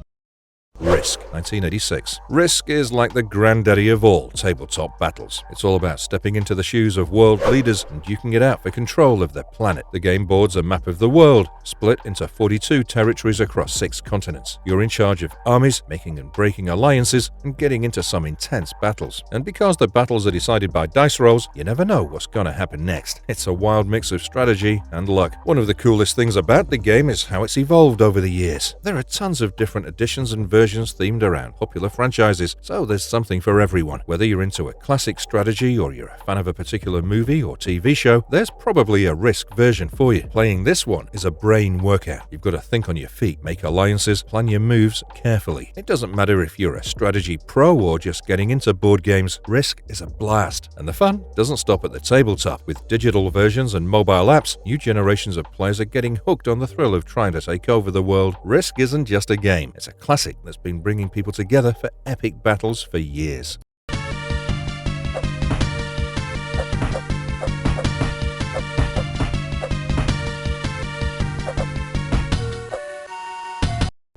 Risk, 1986. Risk is like the granddaddy of all tabletop battles. It's all about stepping into the shoes of world leaders and duking it out for control of their planet. The game board's a map of the world, split into 42 territories across 6 continents. You're in charge of armies, making and breaking alliances, and getting into some intense battles. And because the battles are decided by dice rolls, you never know what's gonna happen next. It's a wild mix of strategy and luck. One of the coolest things about the game is how it's evolved over the years. There are tons of different editions and versions themed around popular franchises, so there's something for everyone. Whether you're into a classic strategy or you're a fan of a particular movie or TV show, there's probably a Risk version for you. Playing this one is a brain workout. You've got to think on your feet, make alliances, plan your moves carefully. It doesn't matter if you're a strategy pro or just getting into board games, Risk is a blast. And the fun doesn't stop at the tabletop. With digital versions and mobile apps, new generations of players are getting hooked on the thrill of trying to take over the world. Risk isn't just a game, it's a classic that's been bringing people together for epic battles for years.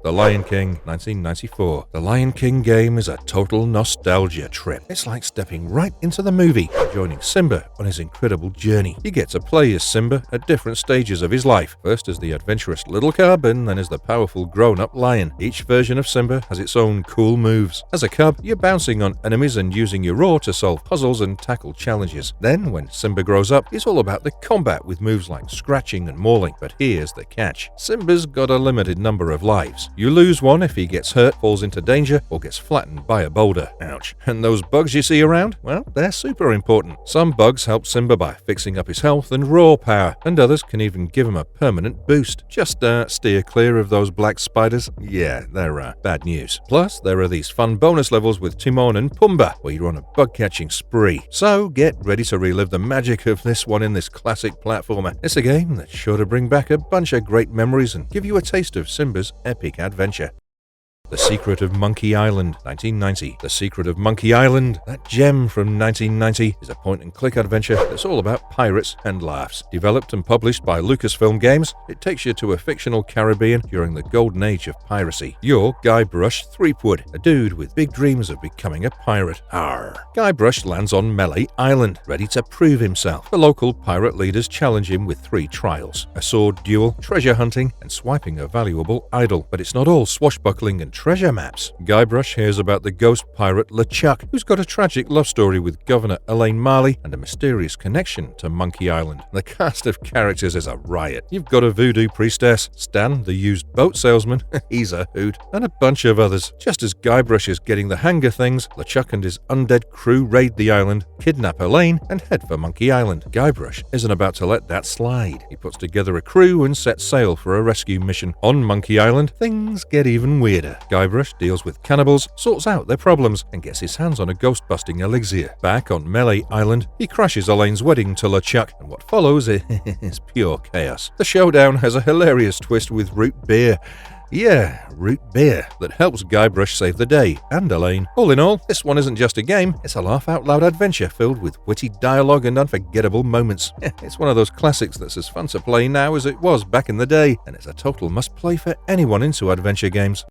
The Lion King, 1994. The Lion King game is a total nostalgia trip. It's like stepping right into the movie and joining Simba on his incredible journey. You get to play as Simba at different stages of his life, first as the adventurous little cub and then as the powerful grown-up lion. Each version of Simba has its own cool moves. As a cub, you're bouncing on enemies and using your roar to solve puzzles and tackle challenges. Then, when Simba grows up, it's all about the combat with moves like scratching and mauling. But here's the catch. Simba's got a limited number of lives. You lose one if he gets hurt, falls into danger, or gets flattened by a boulder. Ouch. And those bugs you see around? Well, they're super important. Some bugs help Simba by fixing up his health and raw power, and others can even give him a permanent boost. Just steer clear of those black spiders. Yeah, they're bad news. Plus, there are these fun bonus levels with Timon and Pumbaa, where you're on a bug-catching spree. So get ready to relive the magic of this one in this classic platformer. It's a game that's sure to bring back a bunch of great memories and give you a taste of Simba's epic adventure. The Secret of Monkey Island, 1990. The Secret of Monkey Island, that gem from 1990, is a point-and-click adventure that's all about pirates and laughs. Developed and published by Lucasfilm Games, it takes you to a fictional Caribbean during the golden age of piracy. You're Guybrush Threepwood, a dude with big dreams of becoming a pirate. Arr! Guybrush lands on Melee Island, ready to prove himself. The local pirate leaders challenge him with 3 trials: a sword duel, treasure hunting, and swiping a valuable idol. But it's not all swashbuckling and treasure maps. Guybrush hears about the ghost pirate LeChuck, who's got a tragic love story with Governor Elaine Marley and a mysterious connection to Monkey Island. The cast of characters is a riot. You've got a voodoo priestess, Stan, the used boat salesman, he's a hoot, and a bunch of others. Just as Guybrush is getting the hang of things, LeChuck and his undead crew raid the island, kidnap Elaine, and head for Monkey Island. Guybrush isn't about to let that slide. He puts together a crew and sets sail for a rescue mission. On Monkey Island, things get even weirder. Guybrush deals with cannibals, sorts out their problems, and gets his hands on a ghost-busting elixir. Back on Melee Island, he crashes Elaine's wedding to LeChuck, and what follows is pure chaos. The showdown has a hilarious twist with root beer. Yeah, root beer that helps Guybrush save the day, and Elaine. All in all, this one isn't just a game, it's a laugh-out-loud adventure filled with witty dialogue and unforgettable moments. It's one of those classics that's as fun to play now as it was back in the day, and it's a total must-play for anyone into adventure games.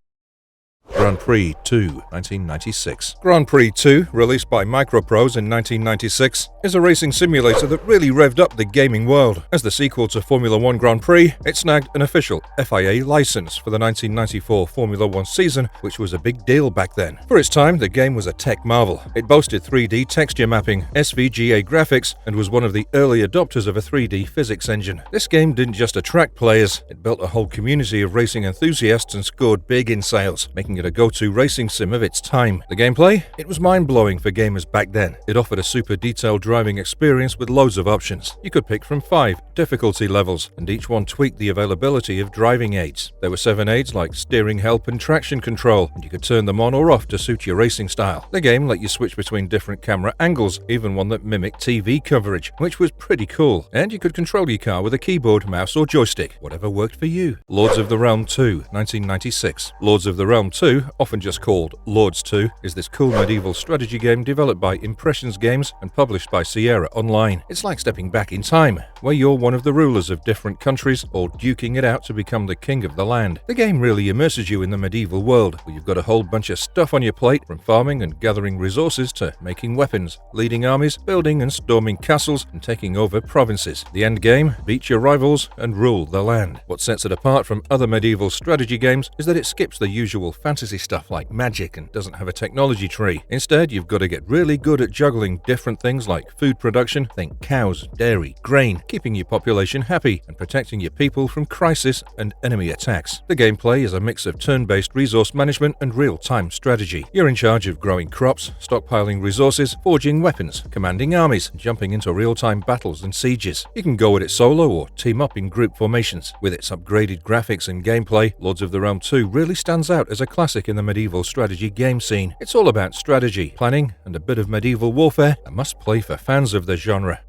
Grand Prix 2, 1996. Grand Prix 2, released by Microprose in 1996, is a racing simulator that really revved up the gaming world. As the sequel to Formula 1 Grand Prix, it snagged an official FIA license for the 1994 Formula 1 season, which was a big deal back then. For its time, the game was a tech marvel. It boasted 3D texture mapping, SVGA graphics, and was one of the early adopters of a 3D physics engine. This game didn't just attract players, it built a whole community of racing enthusiasts and scored big in sales, making it a go-to racing sim of its time. The gameplay? It was mind-blowing for gamers back then. It offered a super detailed driving experience with loads of options. You could pick from 5 difficulty levels, and each one tweaked the availability of driving aids. There were 7 aids like steering help and traction control, and you could turn them on or off to suit your racing style. The game let you switch between different camera angles, even one that mimicked TV coverage, which was pretty cool. And you could control your car with a keyboard, mouse, or joystick, whatever worked for you. Lords of the Realm 2, 1996. Lords of the Realm 2, often just called Lords 2, is this cool medieval strategy game developed by Impressions Games and published by Sierra Online. It's like stepping back in time, where you're one of the rulers of different countries, all duking it out to become the king of the land. The game really immerses you in the medieval world, where you've got a whole bunch of stuff on your plate, from farming and gathering resources to making weapons, leading armies, building and storming castles, and taking over provinces. The end game: beat your rivals and rule the land. What sets it apart from other medieval strategy games is that it skips the usual fantasy stuff like magic and doesn't have a technology tree. Instead, you've got to get really good at juggling different things like food production, think cows, dairy, grain, keeping your population happy, and protecting your people from crisis and enemy attacks. The gameplay is a mix of turn-based resource management and real-time strategy. You're in charge of growing crops, stockpiling resources, forging weapons, commanding armies, and jumping into real-time battles and sieges. You can go at it solo or team up in group formations. With its upgraded graphics and gameplay, Lords of the Realm 2 really stands out as a classic in the medieval strategy game scene. It's all about strategy, planning, and a bit of medieval warfare, a must-play for fans of the genre.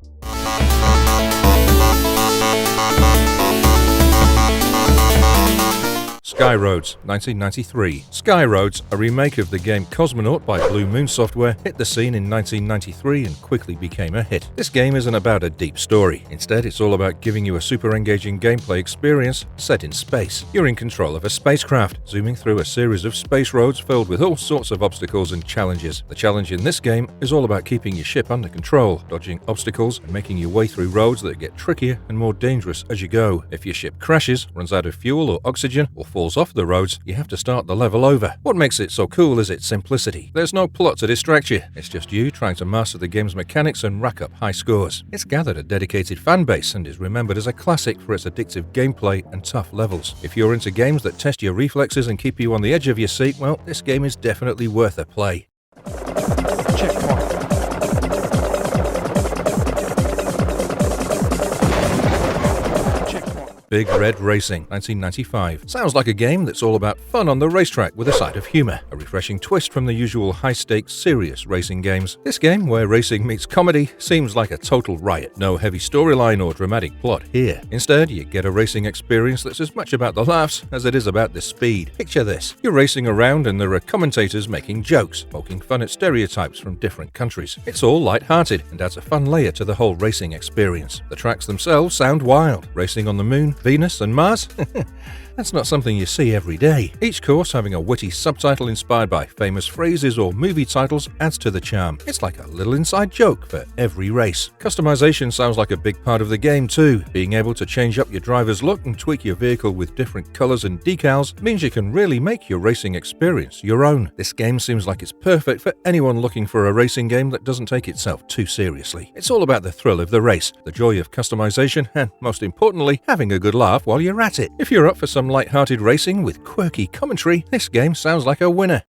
Skyroads, 1993. Skyroads, a remake of the game Cosmonaut by Blue Moon Software, hit the scene in 1993 and quickly became a hit. This game isn't about a deep story. Instead, it's all about giving you a super engaging gameplay experience set in space. You're in control of a spacecraft, zooming through a series of space roads filled with all sorts of obstacles and challenges. The challenge in this game is all about keeping your ship under control, dodging obstacles, and making your way through roads that get trickier and more dangerous as you go. If your ship crashes, runs out of fuel or oxygen, or falls falls off the roads, you have to start the level over. What makes it so cool is its simplicity. There's no plot to distract you. It's just you trying to master the game's mechanics and rack up high scores. It's gathered a dedicated fan base and is remembered as a classic for its addictive gameplay and tough levels. If you're into games that test your reflexes and keep you on the edge of your seat, well, this game is definitely worth a play. Checkpoint. Big Red Racing, 1995. Sounds like a game that's all about fun on the racetrack with a side of humor. A refreshing twist from the usual high-stakes, serious racing games. This game, where racing meets comedy, seems like a total riot. No heavy storyline or dramatic plot here. Instead, you get a racing experience that's as much about the laughs as it is about the speed. Picture this. You're racing around and there are commentators making jokes, poking fun at stereotypes from different countries. It's all light-hearted and adds a fun layer to the whole racing experience. The tracks themselves sound wild. Racing on the Moon, Venus and Mars? That's not something you see every day. Each course having a witty subtitle inspired by famous phrases or movie titles adds to the charm. It's like a little inside joke for every race. Customization sounds like a big part of the game too. Being able to change up your driver's look and tweak your vehicle with different colors and decals means you can really make your racing experience your own. This game seems like it's perfect for anyone looking for a racing game that doesn't take itself too seriously. It's all about the thrill of the race, the joy of customization, and most importantly, having a good laugh while you're at it. If you're up for some light-hearted racing with quirky commentary, this game sounds like a winner.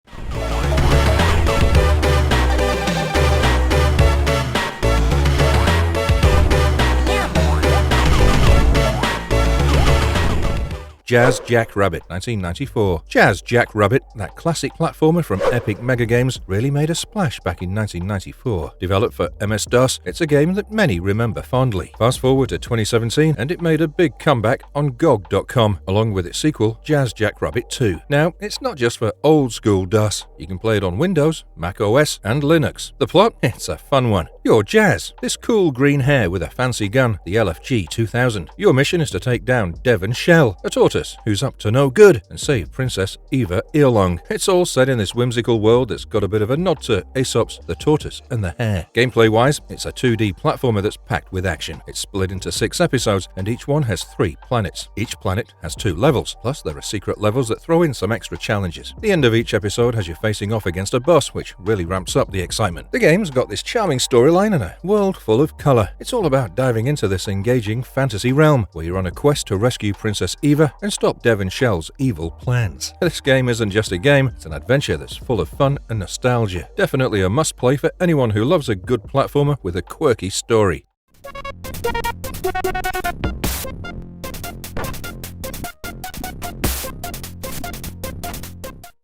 Jazz Jackrabbit, 1994. Jazz Jackrabbit, that classic platformer from Epic Mega Games, really made a splash back in 1994. Developed for MS-DOS, it's a game that many remember fondly. Fast forward to 2017, and it made a big comeback on GOG.com, along with its sequel, Jazz Jackrabbit 2. Now, it's not just for old-school DOS. You can play it on Windows, Mac OS, and Linux. The plot? It's a fun one. You're Jazz, this cool green hair with a fancy gun, the LFG 2000. Your mission is to take down Devon Shell, a tortoise who's up to no good, and save Princess Eva Earlong. It's all set in this whimsical world that's got a bit of a nod to Aesop's The Tortoise and the Hare. Gameplay-wise, it's a 2D platformer that's packed with action. It's split into 6 episodes, and each one has 3 planets. Each planet has 2 levels, plus there are secret levels that throw in some extra challenges. The end of each episode has you facing off against a boss, which really ramps up the excitement. The game's got this charming storyline and a world full of color. It's all about diving into this engaging fantasy realm, where you're on a quest to rescue Princess Eva and stop Devon Shell's evil plans. This game isn't just a game, it's an adventure that's full of fun and nostalgia. Definitely a must-play for anyone who loves a good platformer with a quirky story.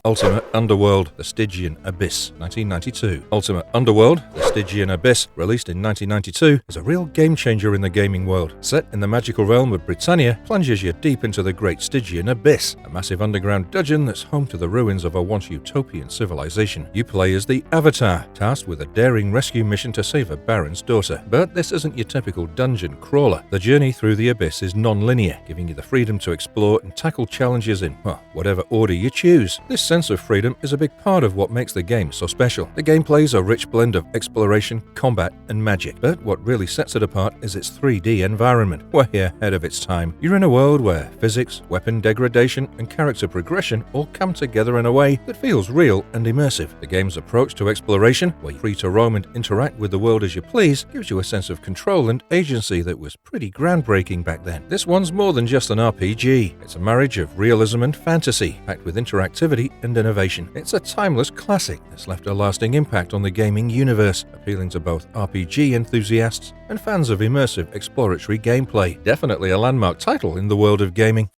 Ultima Underworld, The Stygian Abyss, 1992. Ultima Underworld, The Stygian Abyss, released in 1992, is a real game-changer in the gaming world. Set in the magical realm of Britannia, plunges you deep into the Great Stygian Abyss, a massive underground dungeon that's home to the ruins of a once utopian civilization. You play as the Avatar, tasked with a daring rescue mission to save a baron's daughter. But this isn't your typical dungeon crawler. The journey through the abyss is non-linear, giving you the freedom to explore and tackle challenges in, whatever order you choose. This sense of freedom is a big part of what makes the game so special. The gameplay is a rich blend of exploration, combat, and magic, but what really sets it apart is its 3D environment, way ahead of its time. You're in a world where physics, weapon degradation, and character progression all come together in a way that feels real and immersive. The game's approach to exploration, where you're free to roam and interact with the world as you please, gives you a sense of control and agency that was pretty groundbreaking back then. This one's more than just an RPG. It's a marriage of realism and fantasy, packed with interactivity and innovation. It's a timeless classic that's left a lasting impact on the gaming universe, appealing to both RPG enthusiasts and fans of immersive exploratory gameplay. Definitely a landmark title in the world of gaming.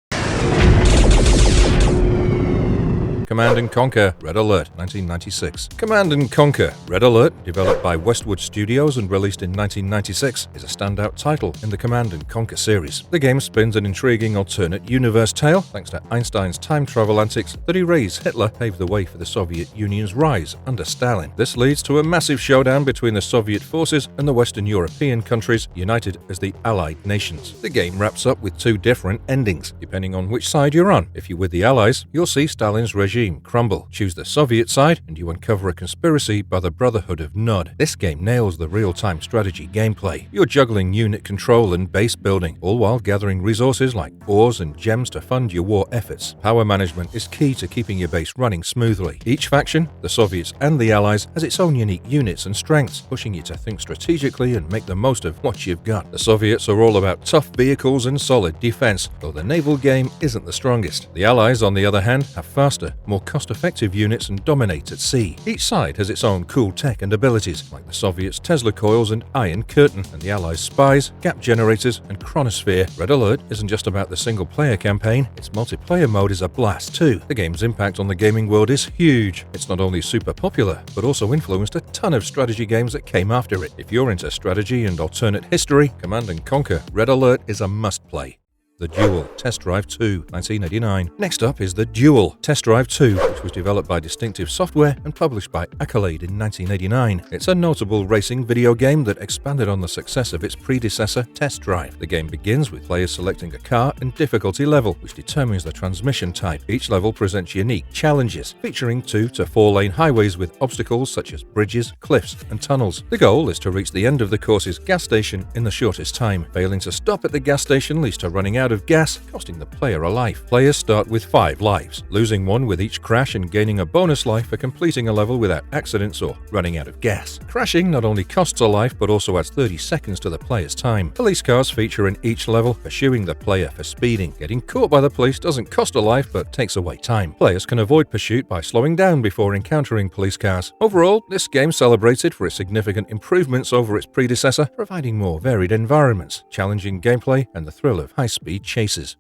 Command & Conquer Red Alert, 1996. Command & Conquer Red Alert, developed by Westwood Studios and released in 1996, is a standout title in the Command & Conquer series. The game spins an intriguing alternate universe tale, thanks to Einstein's time travel antics that erased Hitler, paved the way for the Soviet Union's rise under Stalin. This leads to a massive showdown between the Soviet forces and the Western European countries, united as the Allied nations. The game wraps up with 2 different endings, depending on which side you're on. If you're with the Allies, you'll see Stalin's regime regime crumble. Choose the Soviet side, and you uncover a conspiracy by the Brotherhood of Nod. This game nails the real-time strategy gameplay. You're juggling unit control and base building, all while gathering resources like ores and gems to fund your war efforts. Power management is key to keeping your base running smoothly. Each faction, the Soviets and the Allies, has its own unique units and strengths, pushing you to think strategically and make the most of what you've got. The Soviets are all about tough vehicles and solid defense, though the naval game isn't the strongest. The Allies, on the other hand, have faster, more cost-effective units and dominate at sea. Each side has its own cool tech and abilities, like the Soviets' Tesla coils and Iron Curtain, and the Allies' spies, gap generators, and chronosphere. Red Alert isn't just about the single-player campaign, its multiplayer mode is a blast too. The game's impact on the gaming world is huge. It's not only super popular, but also influenced a ton of strategy games that came after it. If you're into strategy and alternate history, Command & Conquer Red Alert is a must-play. The Duel Test Drive 2, 1989. Next up is The Duel Test Drive 2, which was developed by Distinctive Software and published by Accolade in 1989. It's a notable racing video game that expanded on the success of its predecessor, Test Drive. The game begins with players selecting a car and difficulty level, which determines the transmission type. Each level presents unique challenges, featuring 2 to 4 lane highways with obstacles such as bridges, cliffs, and tunnels. The goal is to reach the end of the course's gas station in the shortest time. Failing to stop at the gas station leads to running out of gas, costing the player a life. Players start with 5 lives, losing 1 with each crash and gaining a bonus life for completing a level without accidents or running out of gas. Crashing not only costs a life, but also adds 30 seconds to the player's time. Police cars feature in each level, pursuing the player for speeding. Getting caught by the police doesn't cost a life, but takes away time. Players can avoid pursuit by slowing down before encountering police cars. Overall, this game celebrated for its significant improvements over its predecessor, providing more varied environments, challenging gameplay, and the thrill of high-speed chases.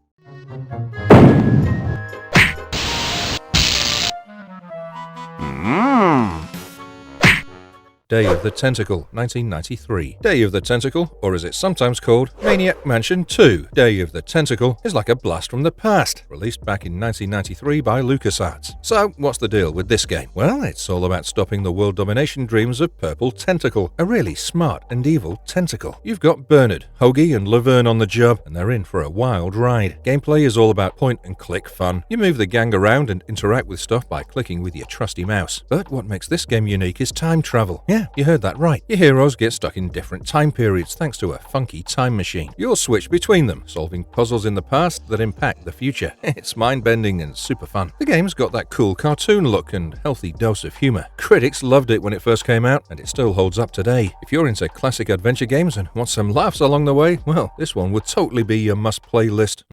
Day of the Tentacle, 1993. Day of the Tentacle, or as it's sometimes called, Maniac Mansion 2. Day of the Tentacle is like a blast from the past, released back in 1993 by LucasArts. So, what's the deal with this game? Well, it's all about stopping the world domination dreams of Purple Tentacle, a really smart and evil tentacle. You've got Bernard, Hoagie, and Laverne on the job, and they're in for a wild ride. Gameplay is all about point-and-click fun. You move the gang around and interact with stuff by clicking with your trusty mouse. But what makes this game unique is time travel. Yeah, you heard that right. Your heroes get stuck in different time periods thanks to a funky time machine. You'll switch between them, solving puzzles in the past that impact the future. It's mind-bending and super fun. The game's got that cool cartoon look and healthy dose of humor. Critics loved it when it first came out, and it still holds up today. If you're into classic adventure games and want some laughs along the way, well, this one would totally be your must-play list.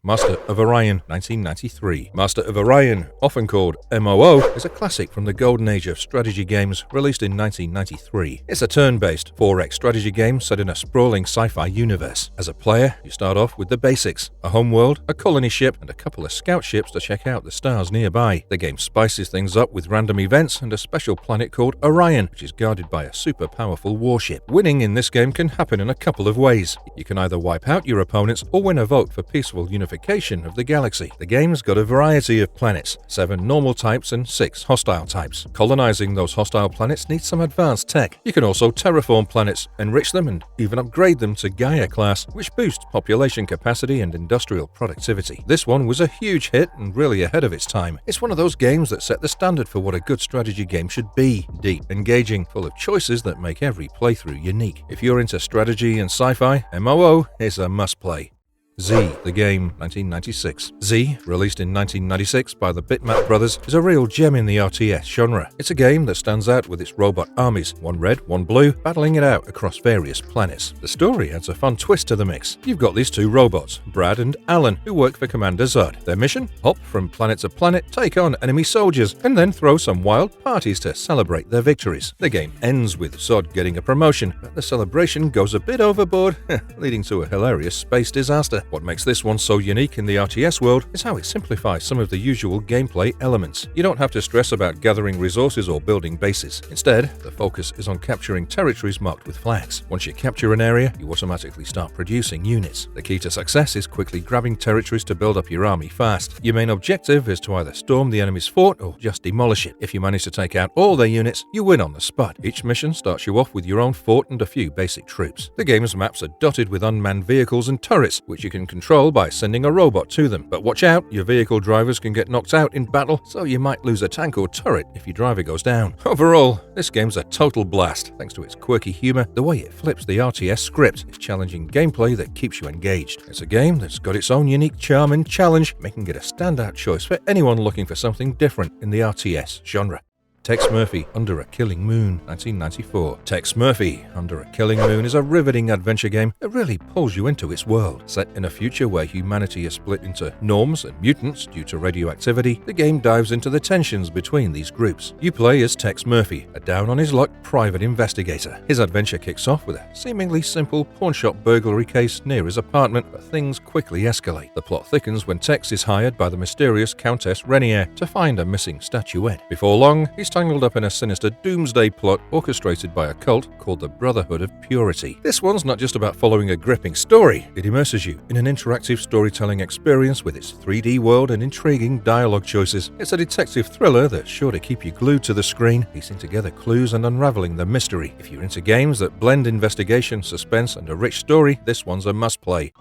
Master of Orion, 1993. Master of Orion, often called MOO, is a classic from the golden age of strategy games, released in 1993. It's a turn-based 4X strategy game set in a sprawling sci-fi universe. As a player, you start off with the basics: a homeworld, a colony ship, and a couple of scout ships to check out the stars nearby. The game spices things up with random events and a special planet called Orion, which is guarded by a super powerful warship. Winning in this game can happen in a couple of ways. You can either wipe out your opponents or win a vote for peaceful unification of the galaxy. The game's got a variety of planets, 7 normal types and 6 hostile types. Colonizing those hostile planets needs some advanced tech. You can also terraform planets, enrich them, and even upgrade them to Gaia class, which boosts population capacity and industrial productivity. This one was a huge hit and really ahead of its time. It's one of those games that set the standard for what a good strategy game should be: deep, engaging, full of choices that make every playthrough unique. If you're into strategy and sci-fi, MOO is a must-play. Z, the game, 1996. Z, released in 1996 by the Bitmap brothers, is a real gem in the RTS genre. It's a game that stands out with its robot armies, one red, one blue, battling it out across various planets. The story adds a fun twist to the mix. You've got these 2 robots, Brad and Alan, who work for Commander Zod. Their mission? Hop from planet to planet, take on enemy soldiers, and then throw some wild parties to celebrate their victories. The game ends with Zod getting a promotion, but the celebration goes a bit overboard, leading to a hilarious space disaster. What makes this one so unique in the RTS world is how it simplifies some of the usual gameplay elements. You don't have to stress about gathering resources or building bases. Instead, the focus is on capturing territories marked with flags. Once you capture an area, you automatically start producing units. The key to success is quickly grabbing territories to build up your army fast. Your main objective is to either storm the enemy's fort or just demolish it. If you manage to take out all their units, you win on the spot. Each mission starts you off with your own fort and a few basic troops. The game's maps are dotted with unmanned vehicles and turrets, which you can can control by sending a robot to them. But watch out, your vehicle drivers can get knocked out in battle, so you might lose a tank or turret if your driver goes down. Overall, this game's a total blast, thanks to its quirky humor, the way it flips the RTS script, its challenging gameplay that keeps you engaged. It's a game that's got its own unique charm and challenge, making it a standout choice for anyone looking for something different in the RTS genre. Tex Murphy, Under a Killing Moon, 1994. Tex Murphy, Under a Killing Moon is a riveting adventure game that really pulls you into its world. Set in a future where humanity is split into norms and mutants due to radioactivity, the game dives into the tensions between these groups. You play as Tex Murphy, a down-on-his-luck private investigator. His adventure kicks off with a seemingly simple pawnshop burglary case near his apartment, but things quickly escalate. The plot thickens when Tex is hired by the mysterious Countess Renier to find a missing statuette. Before long, he's tangled up in a sinister doomsday plot orchestrated by a cult called the Brotherhood of Purity. This one's not just about following a gripping story, it immerses you in an interactive storytelling experience with its 3D world and intriguing dialogue choices. It's a detective thriller that's sure to keep you glued to the screen, piecing together clues and unraveling the mystery. If you're into games that blend investigation, suspense, and a rich story, this one's a must-play.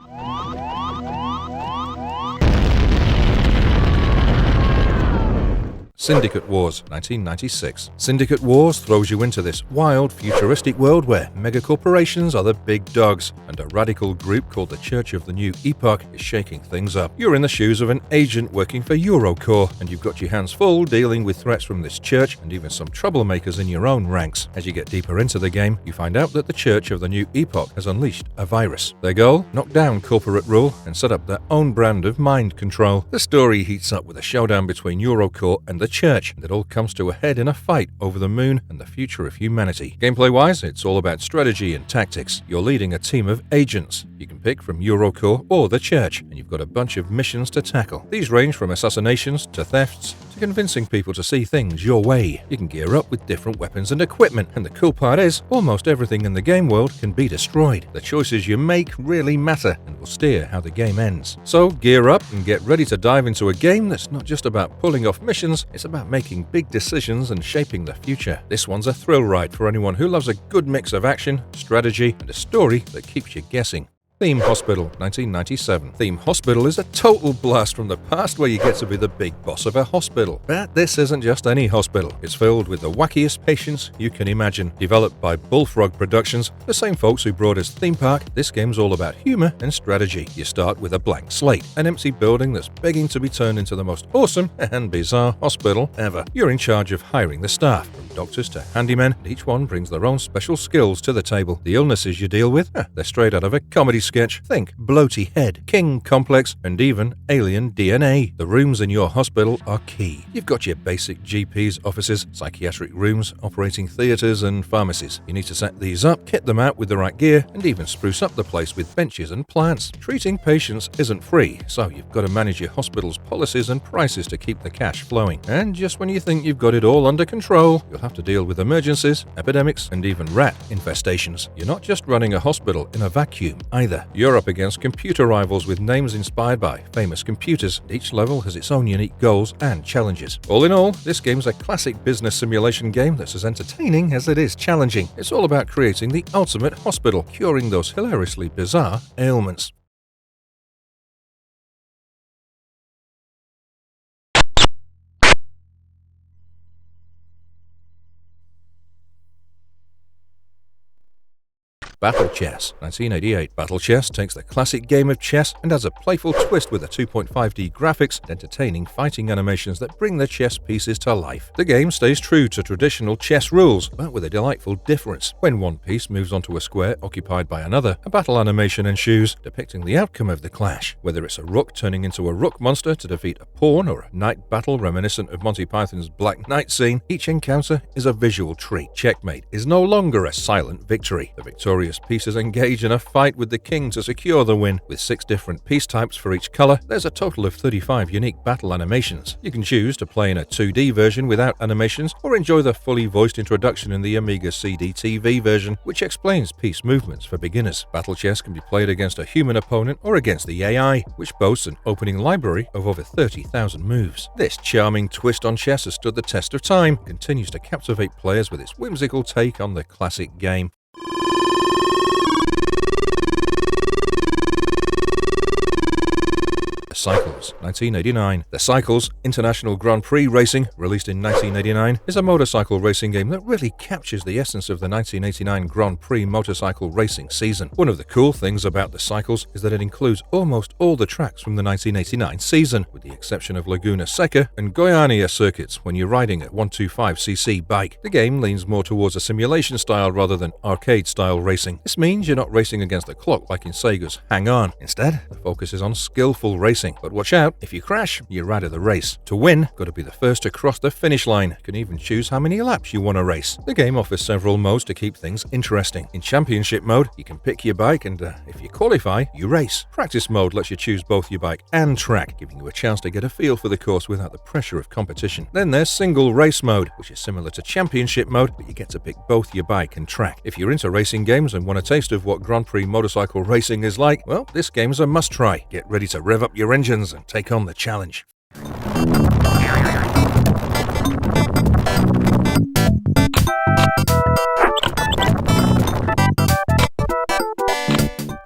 Syndicate Wars, 1996. Syndicate Wars throws you into this wild, futuristic world where megacorporations are the big dogs, and a radical group called the Church of the New Epoch is shaking things up. You're in the shoes of an agent working for Eurocorps, and you've got your hands full dealing with threats from this church and even some troublemakers in your own ranks. As you get deeper into the game, you find out that the Church of the New Epoch has unleashed a virus. Their goal? Knock down corporate rule and set up their own brand of mind control. The story heats up with a showdown between Eurocorps and the Church, and it all comes to a head in a fight over the moon and the future of humanity. Gameplay-wise, it's all about strategy and tactics. You're leading a team of agents. You can pick from Eurocorps or the Church, and you've got a bunch of missions to tackle. These range from assassinations to thefts to convincing people to see things your way. You can gear up with different weapons and equipment, and the cool part is, almost everything in the game world can be destroyed. The choices you make really matter and will steer how the game ends. So gear up and get ready to dive into a game that's not just about pulling off missions, it's about making big decisions and shaping the future. This one's a thrill ride for anyone who loves a good mix of action, strategy, and a story that keeps you guessing. Theme Hospital, 1997. Theme Hospital is a total blast from the past where you get to be the big boss of a hospital. But this isn't just any hospital. It's filled with the wackiest patients you can imagine. Developed by Bullfrog Productions, the same folks who brought us Theme Park, this game's all about humor and strategy. You start with a blank slate, an empty building that's begging to be turned into the most awesome and bizarre hospital ever. You're in charge of hiring the staff, from doctors to handymen, and each one brings their own special skills to the table. The illnesses you deal with, they're straight out of a comedy sketch. Think bloaty head, king complex, and even alien DNA. The rooms in your hospital are key. You've got your basic GP's offices, psychiatric rooms, operating theaters, and pharmacies. You need to set these up, kit them out with the right gear, and even spruce up the place with benches and plants. Treating patients isn't free, so you've got to manage your hospital's policies and prices to keep the cash flowing. And just when you think you've got it all under control, you'll have to deal with emergencies, epidemics, and even rat infestations. You're not just running a hospital in a vacuum either. You're up against computer rivals with names inspired by famous computers. Each level has its own unique goals and challenges. All in all, this game's a classic business simulation game that's as entertaining as it is challenging. It's all about creating the ultimate hospital, curing those hilariously bizarre ailments. Battle Chess, 1988. Battle Chess takes the classic game of chess and adds a playful twist with a 2.5D graphics and entertaining fighting animations that bring the chess pieces to life. The game stays true to traditional chess rules, but with a delightful difference. When one piece moves onto a square occupied by another, a battle animation ensues, depicting the outcome of the clash. Whether it's a rook turning into a rook monster to defeat a pawn or a knight battle reminiscent of Monty Python's Black Knight scene, each encounter is a visual treat. Checkmate is no longer a silent victory. The victorious pieces engage in a fight with the king to secure the win. With 6 different piece types for each color, there's a total of 35 unique battle animations. You can choose to play in a 2D version without animations, or enjoy the fully voiced introduction in the Amiga CD-TV version, which explains piece movements for beginners. Battle chess can be played against a human opponent or against the AI, which boasts an opening library of over 30,000 moves. This charming twist on chess has stood the test of time, and continues to captivate players with its whimsical take on the classic game. Cycles, 1989. The Cycles International Grand Prix Racing, released in 1989, is a motorcycle racing game that really captures the essence of the 1989 Grand Prix motorcycle racing season. One of the cool things about the Cycles is that it includes almost all the tracks from the 1989 season, with the exception of Laguna Seca and Goiânia circuits when you're riding a 125cc bike. The game leans more towards a simulation style rather than arcade-style racing. This means you're not racing against the clock like in Sega's Hang On. Instead, the focus is on skillful racing. But watch out, if you crash, you're out of the race. To win, got to be the first to cross the finish line. You can even choose how many laps you want to race. The game offers several modes to keep things interesting. In Championship mode, you can pick your bike and if you qualify, you race. Practice mode lets you choose both your bike and track, giving you a chance to get a feel for the course without the pressure of competition. Then there's Single Race mode, which is similar to Championship mode, but you get to pick both your bike and track. If you're into racing games and want a taste of what Grand Prix motorcycle racing is like, well, this game's a must-try. Get ready to rev up your engines and take on the challenge.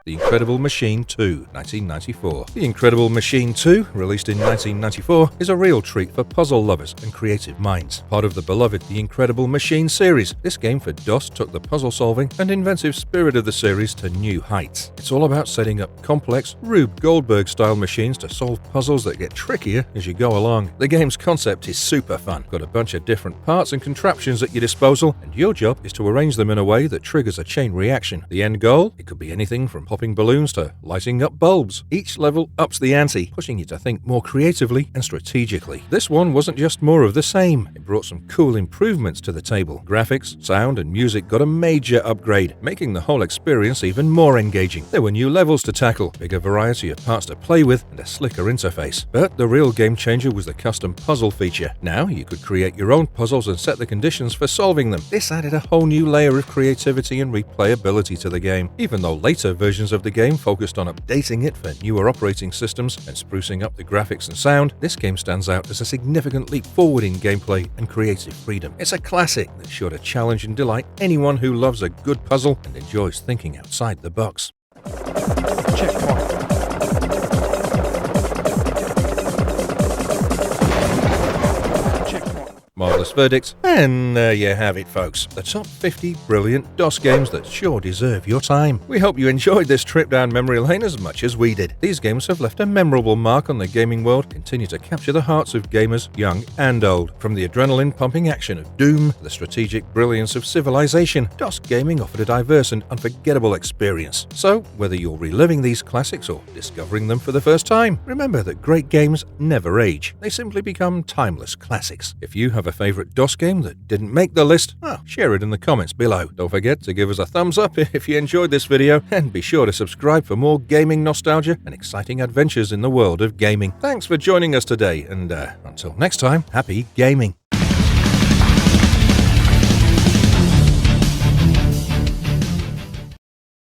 The Incredible Machine 2, 1994. The Incredible Machine 2, released in 1994, is a real treat for puzzle lovers and creative minds. Part of the beloved The Incredible Machine series, this game for DOS took the puzzle-solving and inventive spirit of the series to new heights. It's all about setting up complex, Rube Goldberg-style machines to solve puzzles that get trickier as you go along. The game's concept is super fun. Got a bunch of different parts and contraptions at your disposal, and your job is to arrange them in a way that triggers a chain reaction. The end goal? It could be anything from popping balloons to lighting up bulbs. Each level ups the ante, pushing you to think more creatively and strategically. This one wasn't just more of the same. It brought some cool improvements to the table. Graphics, sound, and music got a major upgrade, making the whole experience even more engaging. There were new levels to tackle, bigger variety of parts to play with, and a slicker interface. But the real game changer was the custom puzzle feature. Now you could create your own puzzles and set the conditions for solving them. This added a whole new layer of creativity and replayability to the game. Even though later versions of the game focused on updating it for newer operating systems and sprucing up the graphics and sound, this game stands out as a significant leap forward in gameplay and creative freedom. It's a classic that's sure to challenge and delight anyone who loves a good puzzle and enjoys thinking outside the box. Checkpoint. Marvelous verdict, and there you have it, folks. The top 50 brilliant DOS games that sure deserve your time. We hope you enjoyed this trip down memory lane as much as we did. These games have left a memorable mark on the gaming world, continue to capture the hearts of gamers, young and old. From the adrenaline-pumping action of Doom, the strategic brilliance of Civilization, DOS gaming offered a diverse and unforgettable experience. So, whether you're reliving these classics or discovering them for the first time, remember that great games never age. They simply become timeless classics. If you have a favorite DOS game that didn't make the list, share it in the comments below. Don't forget to give us a thumbs up if you enjoyed this video, and be sure to subscribe for more gaming nostalgia and exciting adventures in the world of gaming. Thanks for joining us today, and until next time, happy gaming.